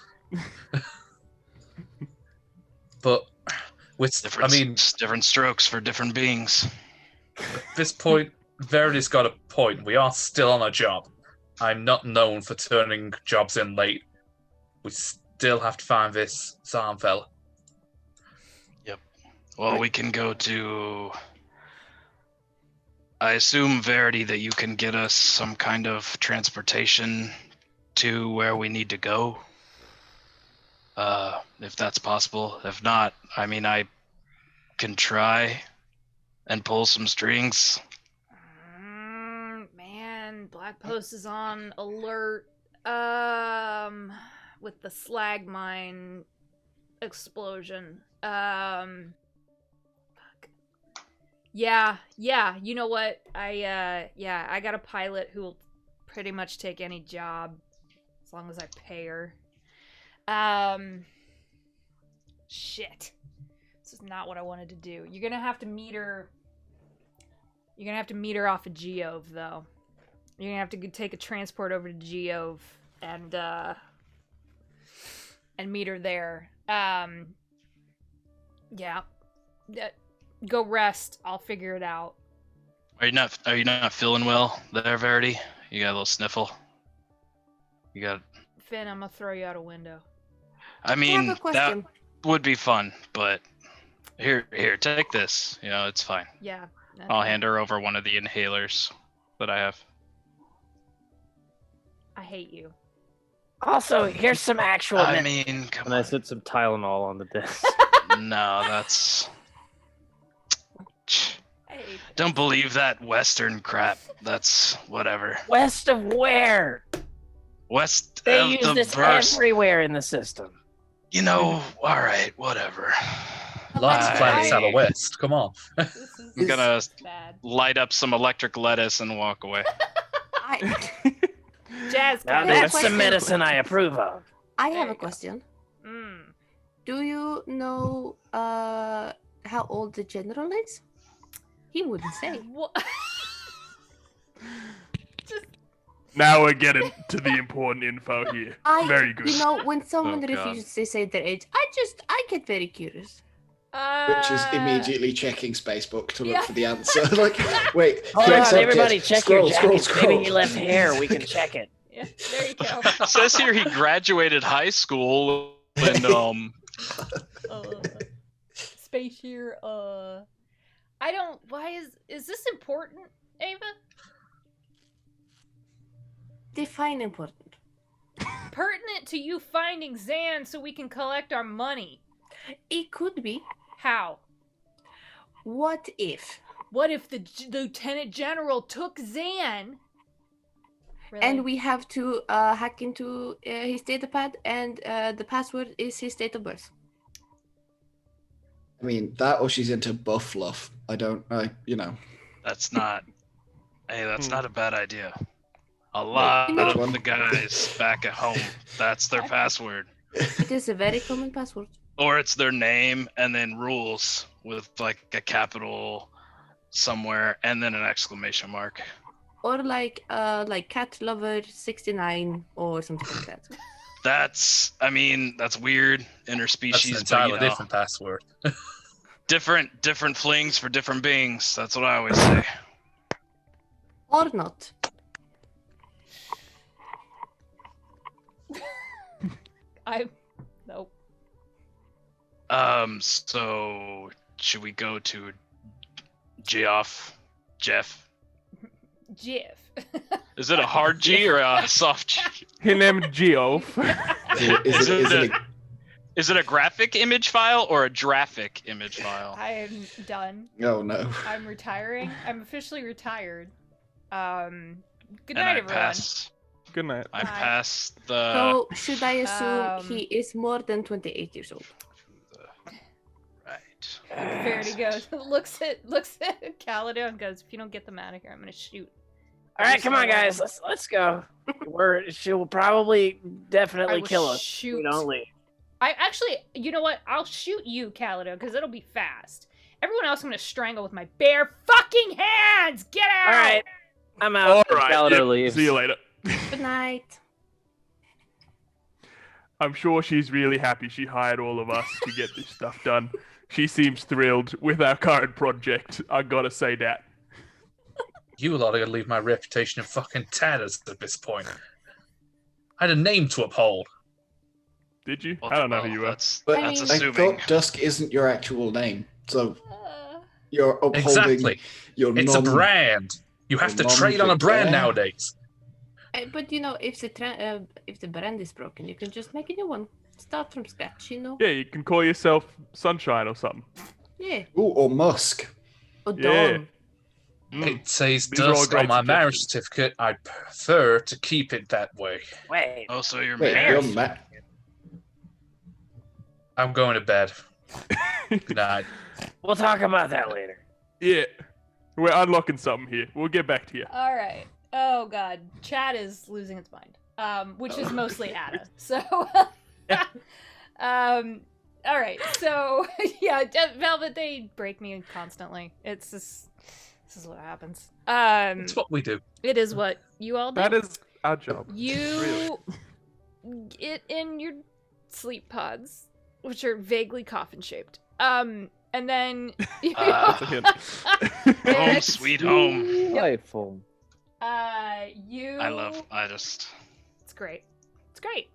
But with different strokes for different beings. At this point, Verity's got a point. We are still on a job. I'm not known for turning jobs in late. We still have to find this Sam fella. Yep. Well, we can go to. I assume, Verity, that you can get us some kind of transportation to where we need to go. If that's possible. If not, I mean, I can try and pull some strings. Man, Black Post is on alert. With the slag mine explosion. Fuck. Yeah, you know what? I got a pilot who will pretty much take any job as long as I pay her. Shit. This is not what I wanted to do. You're gonna have to meet her off of Geove, though. You're gonna have to take a transport over to Geove and meet her there. Yeah. Go rest. I'll figure it out. Are you not feeling well there, Verity? You got a little sniffle? You got... Finn, I'm gonna throw you out a window. I mean, have a question. that would be fun, but here, take this. You know, it's fine. Yeah. I'll hand her over one of the inhalers that I have. I hate you. Also, here's some actual. I mean, come And on. I set some Tylenol on the desk. No, that's... Hey. Don't believe that Western crap. That's whatever. West of where? West They of use the this verse. everywhere in the system. You know, all right, whatever. Lots of planets out I- of west. Come on. This is I'm gonna bad. light up some electric lettuce and walk away. Jazz Now got that's it. some medicine I approve of. I There have you a go. question. Mm. Do you know how old the general is? He wouldn't say. What? Now we're getting to the important info here. Very good. You know, when someone Oh, God. refuses to say their age, I get very curious. Which is immediately checking Spacebook to look yeah. for the answer. Like, wait, Hold he on, accepted. everybody, check Scroll, your jackets. scroll, Maybe he scroll. left hair. We can check it. Yeah, there you go. It says here he graduated high school and Space here. I don't. Why is this important, Ava? Define important. Pertinent to you finding Zan so we can collect our money. It could be. How? What if? What if the Lieutenant General took Zan? Really? And we have to hack into his datapad, and the password is his date of birth. I mean, that or she's into buff fluff. that's not. Hey, that's not a bad idea. A lot Which of one? the guys back at home, that's their password. It is a very common password. Or it's their name and then rules with like a capital somewhere and then an exclamation mark. Or like cat lover 69 or something like that. That's weird. That's Interspecies, an but entirely you know, different password. different flings for different beings. That's what I always say. Or not. Nope. So should we go to Jeff? Jiff. Is it a hard G or a soft G? He named Geoff. Is it a graphic image file or a graphic image file? I am done. Oh no. I'm retiring. I'm officially retired. Good And night, I everyone. passed. Good night. I Bye. passed the. So should I assume he Um, is more than 28 years old? Right. Verity goes, looks at Calido and goes, "If you don't get them out of here, I'm gonna shoot." All right, come on, guys. Let's go. She will probably I definitely will kill us. shoot. We don't leave. I actually, you know what? I'll shoot you, Calido, because it'll be fast. Everyone else, I'm gonna strangle with my bare fucking hands. Get out! All right, I'm out. All right. Calendar yep, leaves. See you later. Good night. I'm sure she's really happy she hired all of us to get this stuff done. She seems thrilled with our current project. I gotta say that. You lot are gonna leave my reputation in fucking tatters at this point. I had a name to uphold. Did you? Well, I don't know who you are. That's But I that's mean- I assuming. thought Dusk isn't your actual name. So you're upholding Exactly. your It's a brand. You have to trade on a brand yeah. nowadays. But if the brand is broken, you can just make a new one. Start from scratch, you know. Yeah, you can call yourself Sunshine or something. Yeah. Ooh, or Musk. Or Yeah. Dawn. It says These are all Dusk great on my marriage suggestions. certificate. I'd prefer to keep it that way. Wait, Oh, so you're Wait, married? you're Matt. I'm going to bed. Good night. we'll talk about that later. Yeah. We're unlocking something here. We'll get back to you. All right. Oh god, Chad is losing its mind. Which is mostly Ada. So, all right. So yeah, Velvet, they break me constantly. It's just this is what happens. It's what we do. It is what you all do. That is our job. You get in your sleep pods, which are vaguely coffin shaped. And then That's a hint. Home sweet home. Delightful. It's great. It's great.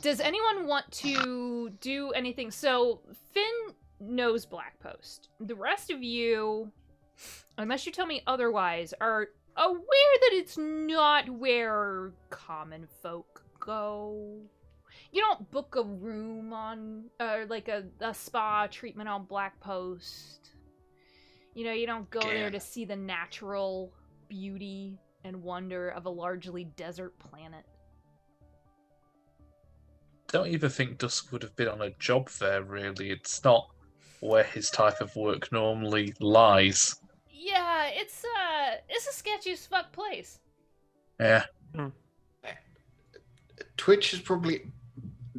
Does anyone want to do anything? So Finn knows Blackpost. The rest of you, unless you tell me otherwise, are aware that it's not where common folk go. You don't book a room on, like a spa treatment on Blackpost. You know, you don't go there to see the natural beauty and wonder of a largely desert planet. Don't even think Dusk would have been on a job there, really. It's not where his type of work normally lies. Yeah, it's a sketchy as fuck place. Yeah. Twitch has probably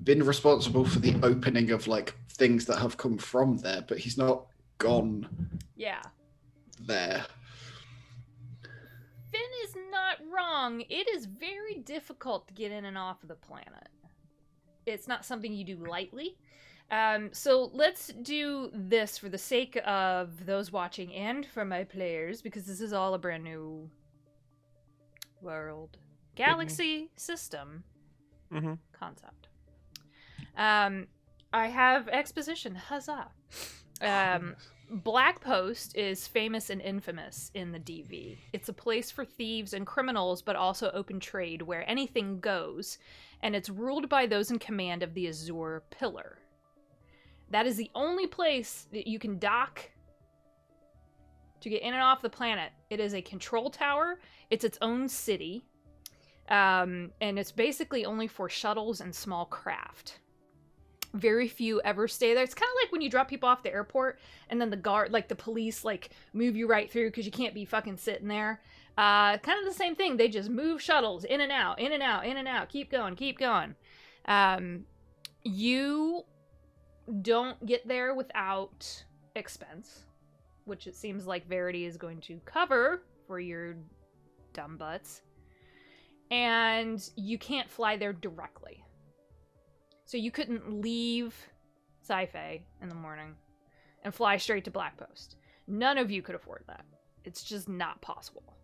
been responsible for the opening of like things that have come from there, but he's not gone Yeah. there. Finn is not wrong. It is very difficult to get in and off of the planet. It's not something you do lightly. So let's do this for the sake of those watching and for my players, because this is all a brand new world, galaxy, system concept. I have exposition. Huzzah. Blackpost is famous and infamous in the DV. It's a place for thieves and criminals, but also open trade where anything goes, and it's ruled by those in command of the Azure Pillar. That is the only place that you can dock to get in and off the planet. It is a control tower. It's its own city. And it's basically only for shuttles and small craft. Very few ever stay there. It's kind of like when you drop people off the airport and then the guard, like the police, like move you right through because you can't be fucking sitting there. Kind of the same thing. They just move shuttles in and out, in and out, in and out. Keep going, keep going. You don't get there without expense, which it seems like Verity is going to cover for your dumb butts. And you can't fly there directly. So you couldn't leave Sci-Fi in the morning and fly straight to Blackpost. None of you could afford that. It's just not possible.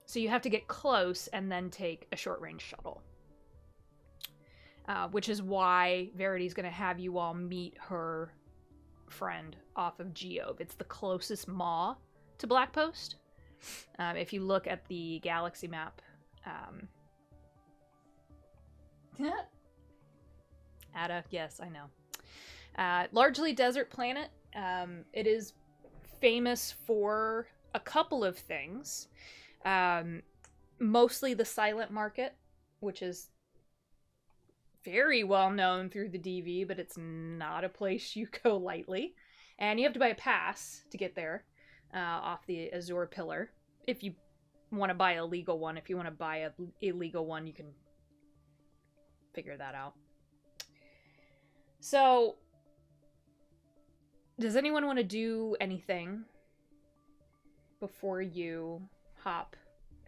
So you have to get close and then take a short-range shuttle. Which is why Verity's going to have you all meet her friend off of Geove. It's the closest maw to Blackpost. If you look at the galaxy map... Ada, yes, I know. Largely desert planet. It is famous for a couple of things. Mostly the silent market, which is very well known through the DV, but it's not a place you go lightly. And you have to buy a pass to get there off the Azure Pillar. If you want to buy a legal one. If you want to buy a illegal one, you can figure that out. So, does anyone want to do anything before you hop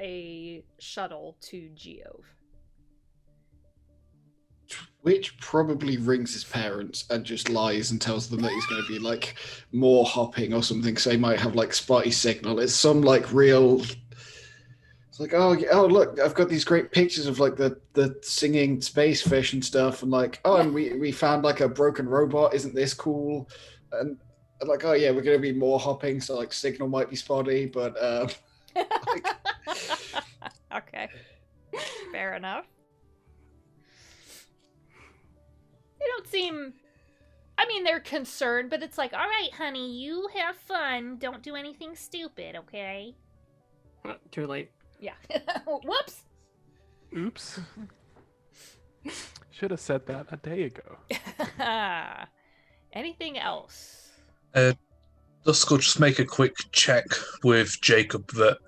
a shuttle to Geove? Twitch probably rings his parents and just lies and tells them that he's going to be like more hopping or something, so he might have like spotty signal. It's some like real... It's like, oh look, I've got these great pictures of like the singing space fish and stuff, and like, oh, and we found like a broken robot. Isn't this cool? And like, oh yeah, we're gonna be more hopping, so like signal might be spotty, but like, Okay. Fair enough. They don't seem... I mean, they're concerned, but it's like, all right, honey, you have fun. Don't do anything stupid, okay? Too late. Yeah. Whoops! Oops. Should have said that a day ago. Anything else? Dusk will just make a quick check with Jacob that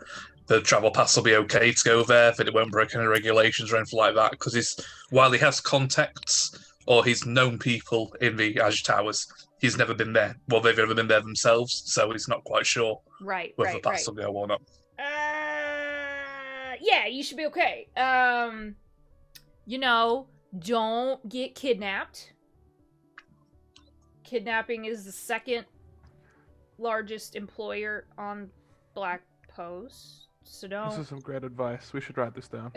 the travel pass will be okay to go there, that it won't break any regulations or anything like that, because while he has contacts or he's known people in the Azure Towers, he's never been there. Well, they've never been there themselves, so he's not quite sure whether the pass will go or not. Yeah, you should be okay. Don't get kidnapped. Kidnapping is the second largest employer on Black Post, so don't... This is some great advice. We should write this down.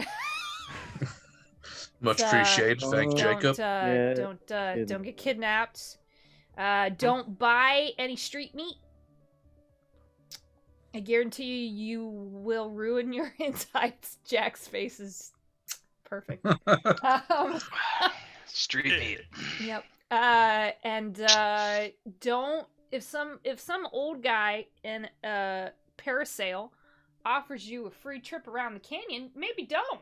Much appreciated. Thank you, Jacob. Don't get kidnapped. Don't buy any street meat. I guarantee you will ruin your insides. Jack's face is perfect. Street meat. Yep. Don't, if some old guy in a parasail offers you a free trip around the canyon, maybe don't.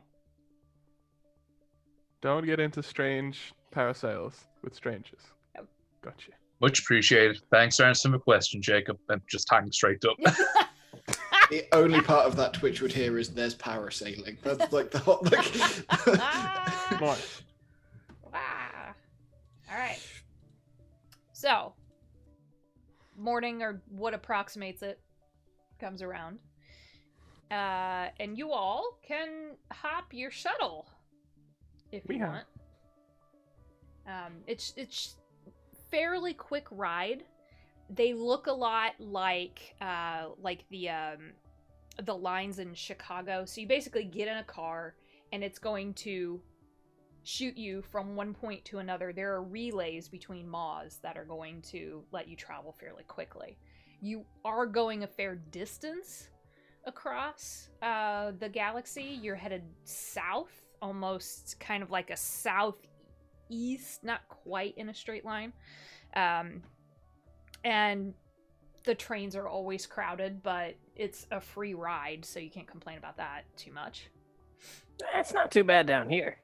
Don't get into strange parasails with strangers. Yep. Gotcha. Much appreciated. Thanks for answering the question, Jacob. And just hang straight up. the only part of that Twitch would hear is there's parasailing. That's like the hot like. Nice. Wow. All right. So, morning, or what approximates it, comes around. And you all can hop your shuttle if you want. It's fairly quick ride. They look a lot like the lines in Chicago. So you basically get in a car and it's going to shoot you from one point to another. There are relays between maws that are going to let you travel fairly quickly. You are going a fair distance across the galaxy. You're headed south, almost kind of like a southeast, not quite in a straight line. And the trains are always crowded, but it's a free ride, so you can't complain about that too much. It's not too bad down here.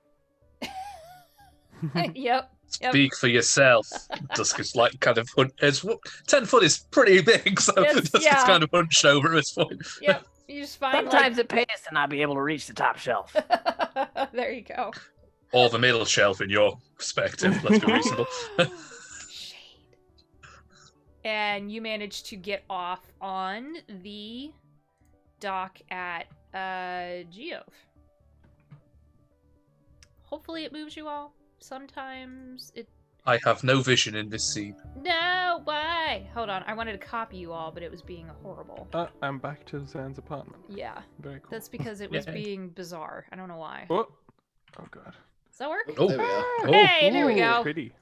Yep. Speak for yourself. Dusk is like kind of 10 foot is pretty big, so Yes, Dusk yeah. is kind of hunched over at this point. Yep. You just find Sometimes it pays to not be able to reach the top shelf. there you go. Or the middle shelf in your perspective. Let's be reasonable. Shade. And you manage to get off on the dock at Geove. Hopefully it moves you all. Sometimes it... I have no vision in this scene. No, why? Hold on, I wanted to copy you all, but it was being horrible. I'm back to Zan's apartment. Yeah, Very cool. that's because it was Yay. being bizarre. I don't know why. Oh god. Does that work? Oh, There we are. Oh. Hey, there we Ooh, go. Pretty.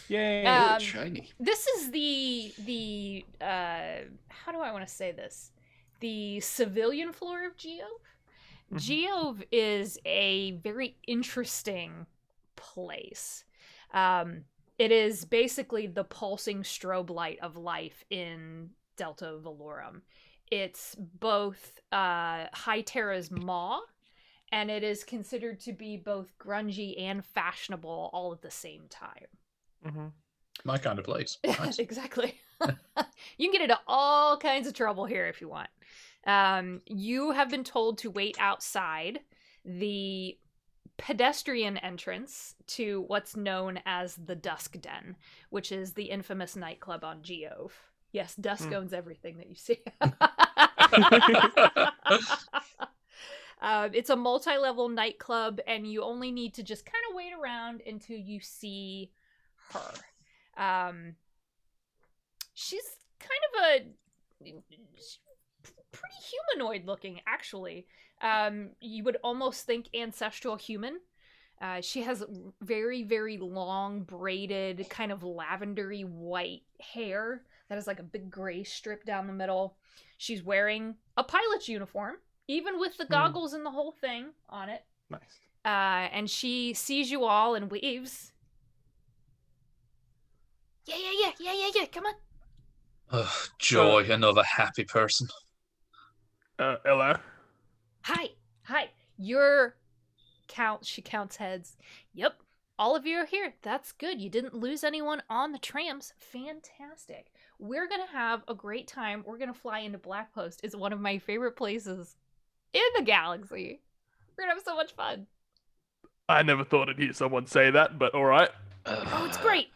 Yay. Um, Shiny. This is the how do I want to say this? The civilian floor of Geove. Geove is a very interesting place. It is basically the pulsing strobe light of life in Delta Velorum. It's both High Terra's maw, and it is considered to be both grungy and fashionable all at the same time. Mm-hmm. My kind of place. Nice. Exactly. You can get into all kinds of trouble here if you want. You have been told to wait outside the pedestrian entrance to what's known as the Dusk Den, which is the infamous nightclub on Geove. Yes, Dusk owns everything that you see. It's a multi-level nightclub, and you only need to just kind of wait around until you see her. She's kind of pretty humanoid looking, actually. You would almost think ancestral human. She has very, very long, braided, kind of lavendery white hair, that has like a big gray strip down the middle. She's wearing a pilot's uniform, even with the goggles and the whole thing on it. Nice. And she sees you all and waves. Yeah, come on. Ugh, joy, another happy person. Hello. Hi. She counts heads. Yep, all of you are here. That's good. You didn't lose anyone on the trams. Fantastic. We're gonna have a great time. We're gonna fly into Black Post. It's one of my favorite places in the galaxy. We're gonna have so much fun. I never thought I'd hear someone say that, but all right. Oh, it's great.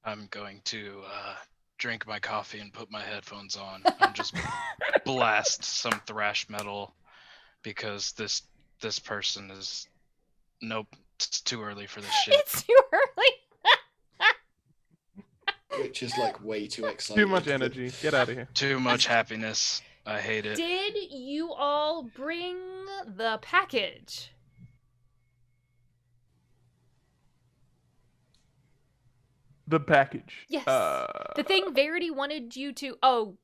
I'm going to drink my coffee and put my headphones on and just blast some thrash metal because this person is nope, it's too early for this shit. It's too early. Which is like way too exciting. Too much energy. Get out of here. Too much happiness. I hate it. Did you all bring the package? The package. Yes. The thing Verity wanted you to... Oh.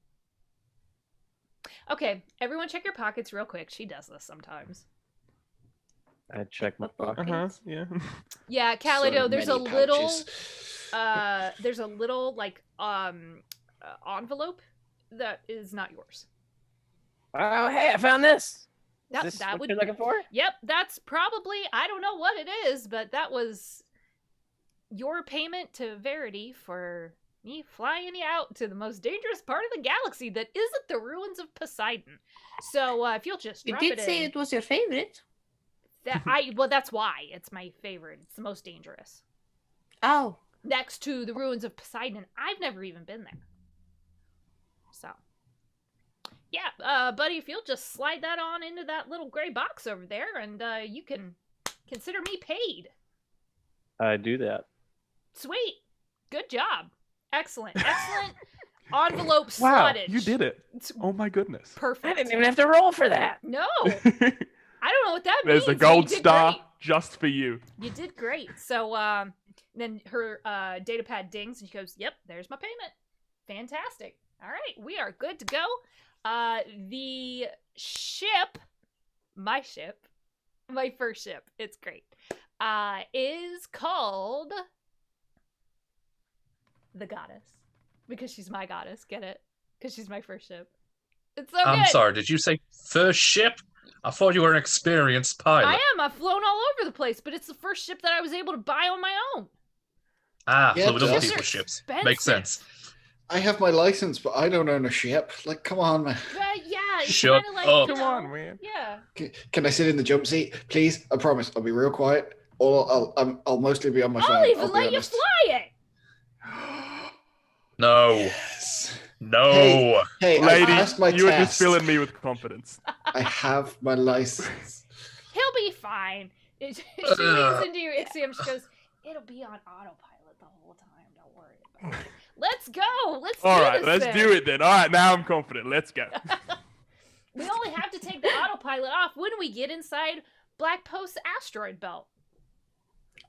Okay, everyone check your pockets real quick. She does this sometimes. I check my pockets. Yeah. Yeah, Calido, So there's a many little... pouches. There's a little, like, envelope that is not yours. Oh, hey, I found this. That, Is this that what would... you're looking for? Yep, that's probably... I don't know what it is, but that was your payment to Verity for me flying you out to the most dangerous part of the galaxy that isn't the ruins of Poseidon. So if you'll just You drop did it say in, it was your favorite. well, that's why it's my favorite. It's the most dangerous. Oh. Next to the ruins of Poseidon, I've never even been there. So, yeah, buddy, if you'll just slide that on into that little gray box over there, and you can consider me paid. I do that. Sweet. Good job. Excellent. Envelope Wow, slottage. you did it. It's Oh my goodness. perfect. I didn't even have to roll for that. No. I don't know what that means. There's a but gold you did star great. just for you. You did great. So then her data pad dings and she goes, "Yep, there's my payment. Fantastic. All right, we are good to go." The ship, my first ship, it's great, is called the Goddess. Because she's my goddess, get it? Because she's my first ship. It's so good. I'm sorry, did you say first ship? I thought you were an experienced pilot. I am. I've flown all over the place, but it's the first ship that I was able to buy on my own. Ah, Yeah, flew with other ships are people's ships. expensive. Makes sense. I have my license, but I don't own a ship. Like, come on, man. Yeah, it's Shut kind of like, up. you Come know, on, man. Yeah. Can I sit in the jump seat, please? I promise. I'll be real quiet. Or I'll mostly be on my phone. I'll even I'll be let you honest. fly it. No. Yes. No. Hey, I Lady, passed my you were test. just filling me with confidence. I have my license. He'll be fine. She leans into your Ixiom. She goes, "It'll be on autopilot the whole time. Don't worry about it. Let's go. Let's All do right, this let's thing." do it then. All right, now I'm confident. Let's go. We only have to take the autopilot off when we get inside Black Post's asteroid belt.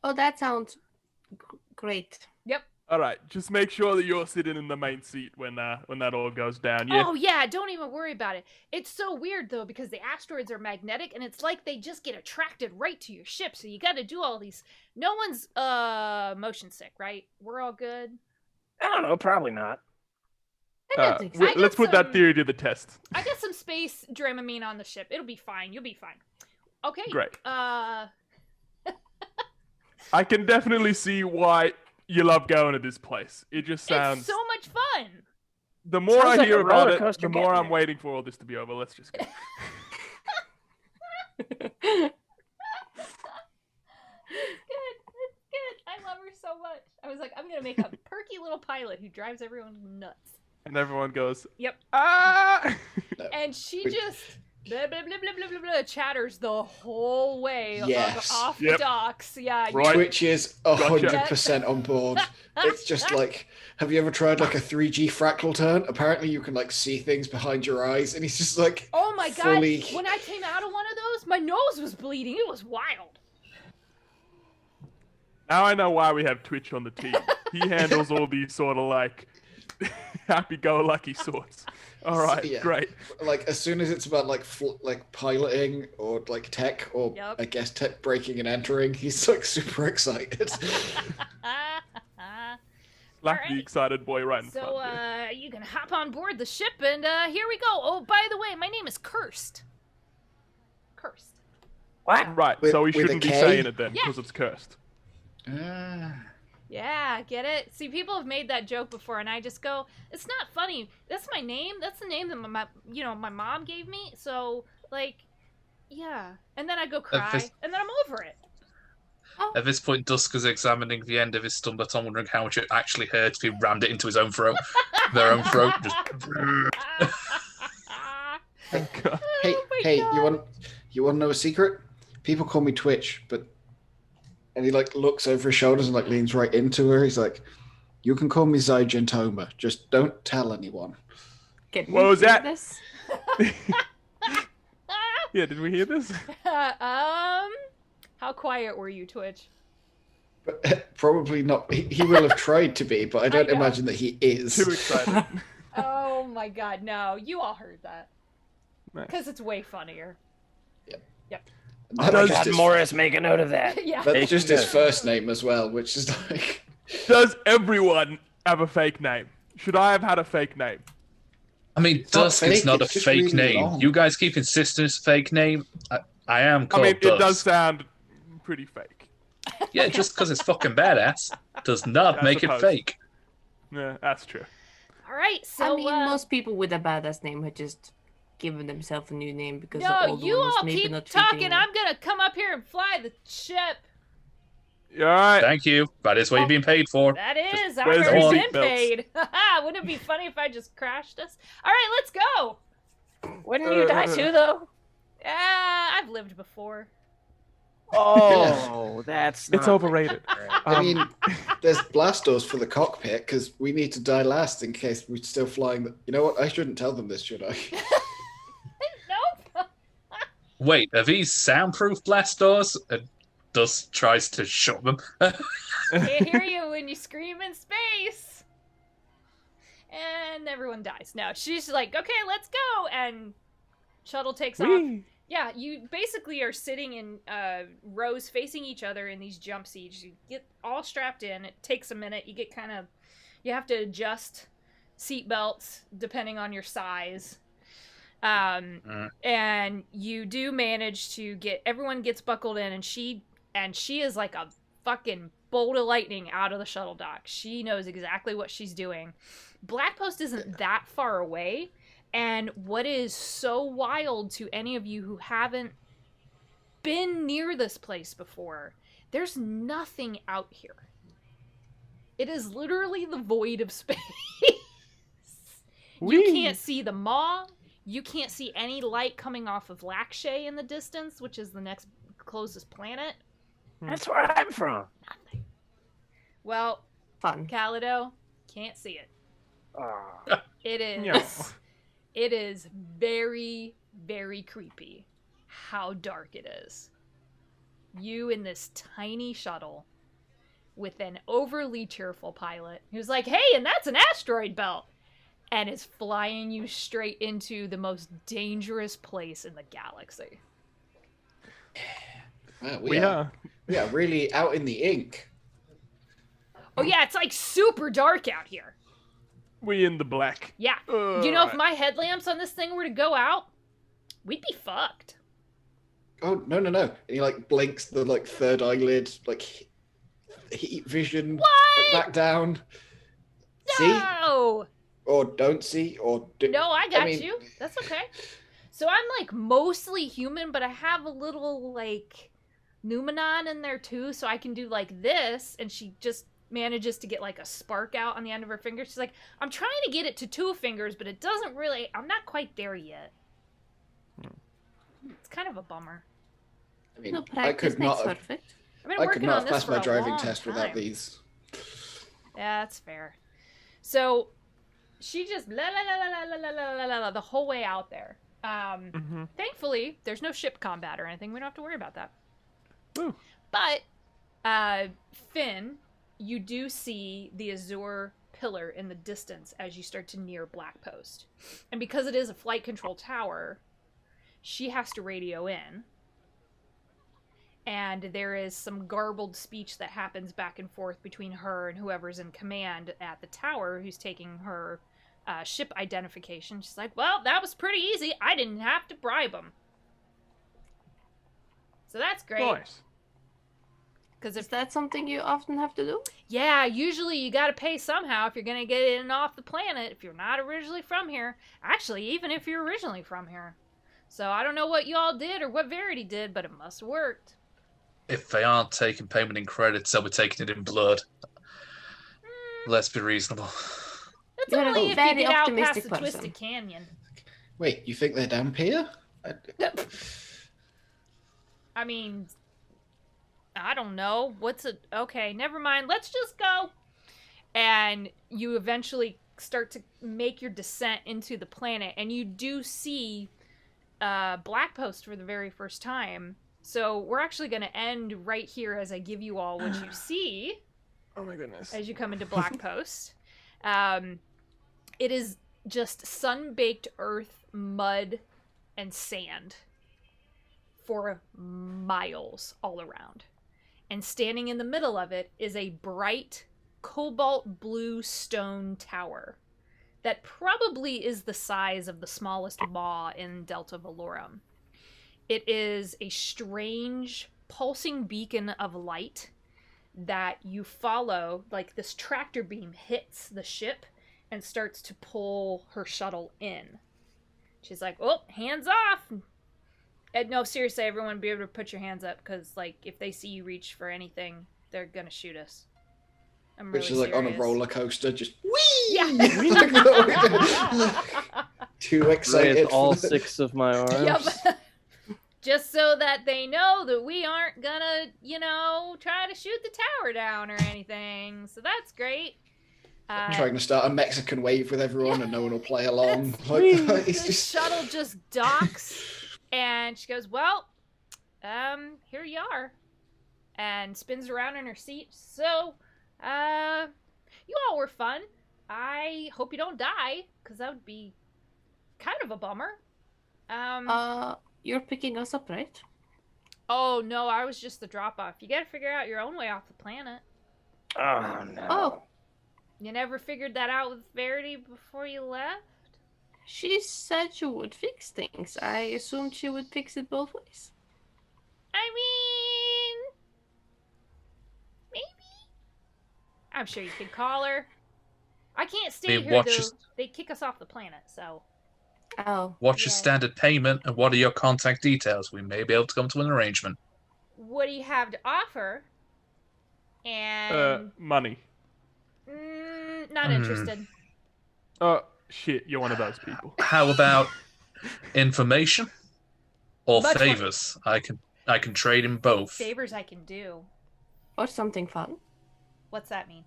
Oh, that sounds great. Yep. All right, just make sure that you're sitting in the main seat when that all goes down. Yeah. Oh yeah, don't even worry about it. It's so weird though because the asteroids are magnetic and it's like they just get attracted right to your ship. So you got to do all these. No one's motion sick, right? We're all good. I don't know, probably not. I don't think so. I Let's got put that some- theory to the test. I got some space Dramamine on the ship. It'll be fine. You'll be fine. Okay. Great. Uh, I can definitely see why you love going to this place. It just sounds. it's so much fun. The more Sounds I like hear a about roller it, coaster the more getting I'm there. waiting for all this to be over. Let's just go. It's good. I love her so much. I was like, I'm gonna make a perky little pilot who drives everyone nuts. And everyone goes, Yep. ah! And she Wait. just blah blah blah blah blah blah, blah chatters the whole way Yes. off the Yep. docks. Yeah. Right. Twitch is Gotcha. 100% on board. It's just like, have you ever tried like a 3G fractal turn? Apparently you can like see things behind your eyes, and he's just like, Oh my god! fully- When I came out of one of those, my nose was bleeding. It was wild. Now I know why we have Twitch on the team. He handles all these sort of like happy-go-lucky sorts. All right, Yeah. great. Like as soon as it's about like piloting or like tech or Yep. I guess tech breaking and entering, he's like super excited. Like Alright. the excited boy right in So, front. you can hop on board the ship, and here we go. Oh, by the way, my name is Cursed. Cursed. What? Right, With- so we with a shouldn't be K? saying it then Yeah. because it's cursed. Yeah, get it? See, people have made that joke before, and I just go, it's not funny. That's my name. That's the name that my mom gave me. So, like, yeah. And then I go cry, this- and then I'm over it. At this point, Dusk is examining the end of his stumbleton, wondering how much it actually hurt if he rammed it into his own throat. Their own throat. Just... Hey, Oh my hey, God. you want to know a secret? People call me Twitch, but and he like looks over his shoulders and like leans right into her. He's like, "You can call me Zygentoma. Just don't tell anyone." Can What we was hear that? This? Yeah, did we hear this? How quiet were you, Twitch? But probably not. He will have tried to be, but I don't know. imagine that he is. Too excited. Oh my God, no! You all heard that Nice. because it's way funnier. That's Does- just God, his, Morris, make a note of that. Yeah. that's just his Yeah. first name as well, which is like. Does everyone have a fake name? Should I have had a fake name? I mean, It's not Dusk is fake, not a it's just fake really name. long. You guys keep insisting it's a fake name. I am I called mean, Dusk. it does sound pretty fake. Yeah, just because it's fucking badass does not I make it suppose. fake. Yeah, that's true. All right, so I mean, most people with a badass name had just given themselves a new name because the no, old you one was all maybe keep not talking. fitting. I'm gonna come up here and fly the ship. You all right? Thank you. That is what you're being paid for. That is, I've where's your already been seatbelts? paid. Wouldn't it be funny if I just crashed us? All right, let's go. Wouldn't you die too, though? I've lived before. Oh, that's It's not overrated. I mean, there's blast doors for the cockpit because we need to die last in case we're still flying. You know what? I shouldn't tell them this, should I? Nope. Wait, are these soundproof blast doors? Dusk tries to shut them. Can't hear you when you scream in space. And everyone dies. No, she's like, okay, let's go. And shuttle takes off. Whee! Yeah, you basically are sitting in rows facing each other in these jump seats. You get all strapped in. It takes a minute. You get you have to adjust seatbelts depending on your size. And you do manage to everyone gets buckled in, and she is like a fucking bolt of lightning out of the shuttle dock. She knows exactly what she's doing. Black Post isn't that far away. And what is so wild to any of you who haven't been near this place before, there's nothing out here. It is literally the void of space. You Whee! can't see the maw. You can't see any light coming off of Lakshay in the distance, which is the next closest planet. That's where I'm from. Nothing. Well, Fun. Calido, can't see it. Oh. It is. Yeah. It is very, very creepy how dark it is. You in this tiny shuttle with an overly cheerful pilot who's like, hey, and that's an asteroid belt, and is flying you straight into the most dangerous place in the galaxy. Wow, We are. we are really out in the ink. Oh yeah, it's like super dark out here. We in the black. Yeah. You know, if Alright. my headlamps on this thing were to go out, we'd be fucked. Oh no! And he like blinks the like third eyelid, like heat vision What? back down. See No! or don't see or do. No, I got mean- you. That's okay. So I'm like mostly human, but I have a little like Numenon in there too, so I can do like this, and she just manages to get like a spark out on the end of her finger. She's like, I'm trying to get it to 2 fingers, but it doesn't really, I'm not quite there yet. It's kind of a bummer. I mean, No I practice could makes not. Have, perfect. I've been I could working not on have this passed for my a driving long test without time. these. Yeah, that's fair. So she just la la la la la la la la la the whole way out there. Mm-hmm. Thankfully, there's no ship combat or anything. We don't have to worry about that. Woo. But Finn, you do see the Azure pillar in the distance as you start to near Black Post. And because it is a flight control tower, she has to radio in. And there is some garbled speech that happens back and forth between her and whoever's in command at the tower who's taking her ship identification. She's like, well, that was pretty easy. I didn't have to bribe them. So that's great. Nice. Because Is that something you often have to do? yeah, usually you gotta pay somehow if you're gonna get in and off the planet if you're not originally from here. Actually, even if you're originally from here. So I don't know what y'all did or what Verity did, but it must have worked. If they aren't taking payment in credits, they'll be taking it in blood. Let's be reasonable. That's You're a only if you very get out past optimistic the person. Twisted Canyon. Wait, you think they're damp here? I mean, I don't know. Okay, never mind. Let's just go. And you eventually start to make your descent into the planet, and you do see Black Post for the very first time. So we're actually going to end right here as I give you all what you see Oh my goodness. as you come into Black Post. It is just sun-baked earth, mud, and sand for miles all around. And standing in the middle of it is a bright cobalt blue stone tower that probably is the size of the smallest maw in Delta Velorum. It is a strange pulsing beacon of light that you follow. Like, this tractor beam hits the ship and starts to pull her shuttle in. She's like, oh, hands off. And no, seriously, everyone be able to put your hands up, because, like, if they see you reach for anything, they're gonna shoot us. I'm Which really is like on a serious. roller coaster, just whee! Yeah. Too excited. Raise all for the- 6 of my arms. Yep. Just so that they know that we aren't gonna, try to shoot the tower down or anything. So that's great. Trying to start a Mexican wave with everyone and no one will play along. the Like, it's just shuttle just docks, and she goes, well, here you are. And spins around in her seat. So, you all were fun. I hope you don't die, because that would be kind of a bummer. You're picking us up, right? Oh, no, I was just the drop-off. You gotta figure out your own way off the planet. Oh no. Oh, You never figured that out with Verity before you left? she said she would fix things. I assumed she would fix it both ways. I mean... maybe? I'm sure you could call her. I can't stay Hey, here, watch though. your- They kick us off the planet, so... Oh, What's your Yeah. standard payment and what are your contact details? We may be able to come to an arrangement. What do you have to offer? And... Money. not Hmm. interested. Oh, shit, you're one of those people. How about information or Much more- favors? I can trade in both. Favors I can do. or something fun. What's that mean?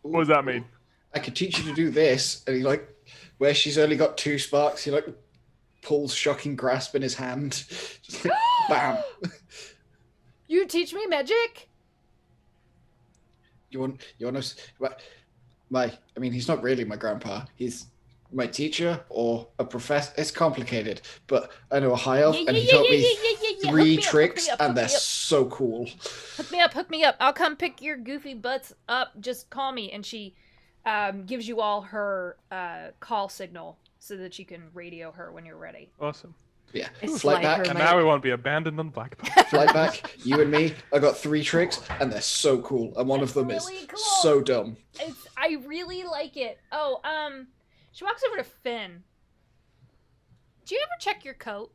What does that mean? I could teach you to do this, and he like, where she's only got 2 sparks, he like pulls shocking grasp in his hand, just like bam. You teach me magic? You want I mean, he's not really my grandpa. He's my teacher or a professor. It's complicated, but I know a high elf, and he taught me Hook 3 me up, tricks, hook and me they're up. so cool. Hook me up, hook me up. I'll come pick your goofy butts up. Just call me. And she gives you all her call signal so that you can radio her when you're ready. Awesome. Yeah, It's flight like back, her And Mate. now we won't be abandoned on Black Post. flight back. You and me. I got 3 tricks, and they're so cool. And one of them That's is really cool. so dumb. I really like it. Oh, she walks over to Finn. Do you ever check your coat?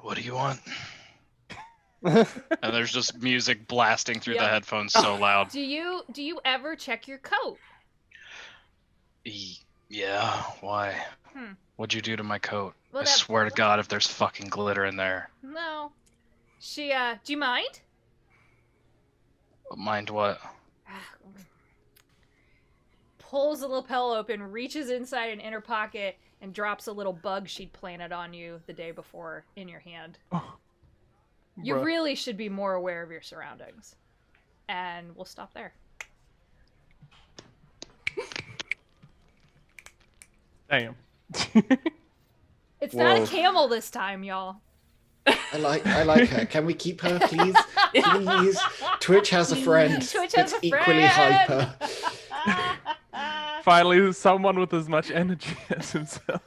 What do you want? And there's just music blasting through the Yeah. headphones so loud. Do you ever check your coat? Yeah, why? Hmm. What'd you do to my coat? Well, I that- swear to God, if there's fucking glitter in there. No. She do you mind? Mind what? Pulls the lapel open, reaches inside an inner pocket, and drops a little bug she'd planted on you the day before in your hand. You Bruh. really should be more aware of your surroundings. And we'll stop there. Damn. It's not a Whoa. camel this time, y'all. I like her. Can we keep her, please? Please. Twitch has a friend Twitch that's has a equally friend. hyper. Finally, someone with as much energy as himself.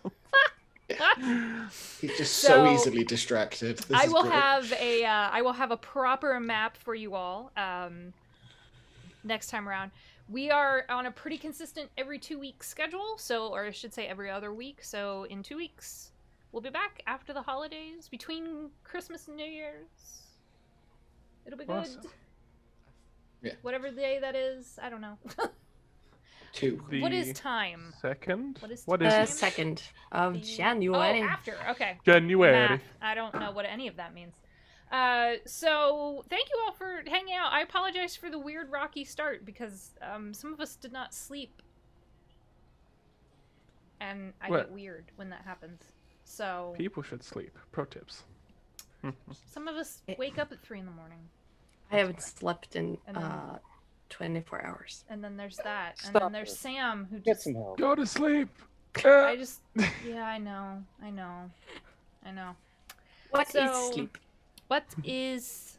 He's just so So, easily distracted. This I is will great. have a proper map for you all next time around. We are on a pretty consistent every 2 week schedule, or I should say every other week. So in 2 weeks, we'll be back after the holidays, between Christmas and New Year's. It'll be good. Awesome. Yeah. Whatever day that is, I don't know. 2. What is time? Second? What is What time? is it? 2nd of The- January. Oh, after. Okay. January. Math. I don't know what any of that means. So thank you all for hanging out. I apologize for the weird rocky start because some of us did not sleep, and I What? get weird when that happens. So People should sleep. Pro tips. some of us wake up at 3 in the morning, I haven't slept in And then- 24 hours. and then there's that, and Stop then there's it. Sam who Get just some help. Go to sleep. I just yeah I know. What is So- sleep? What is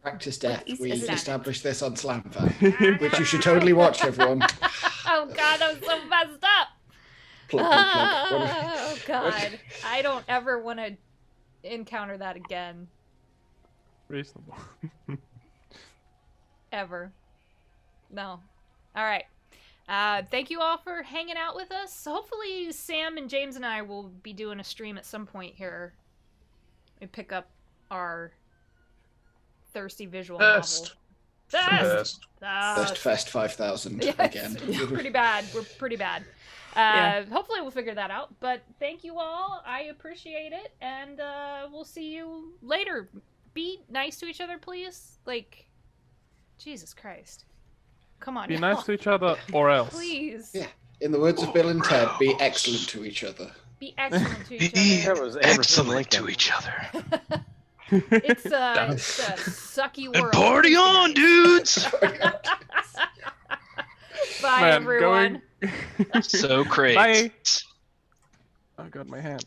Practice Death. is We that? established this on SlamFam, which you should totally watch, everyone. oh god that was so messed up. Plug, plug, plug. What- Oh god, I don't ever want to encounter that again, Reasonable. ever. No. All right. Thank you all for hanging out with us. Hopefully Sam and James and I will be doing a stream at some point here. We pick up our thirsty visual Best. novel. Best. First Fest 5000 Yes, again. we're pretty bad. We're pretty bad. Yeah. Hopefully we'll figure that out. But thank you all. I appreciate it, and we'll see you later. Be nice to each other, please. Like, Jesus Christ. Come on. Be y'all. nice to each other or else. Please. Yeah. In the words of Bill and Ted, be excellent to each other. Be excellent to each Be other. That was Abraham excellent Lincoln. to each other. It's a sucky world. And party on, dudes! Bye, Man, everyone. going- So crazy. Bye. Oh god, my hand.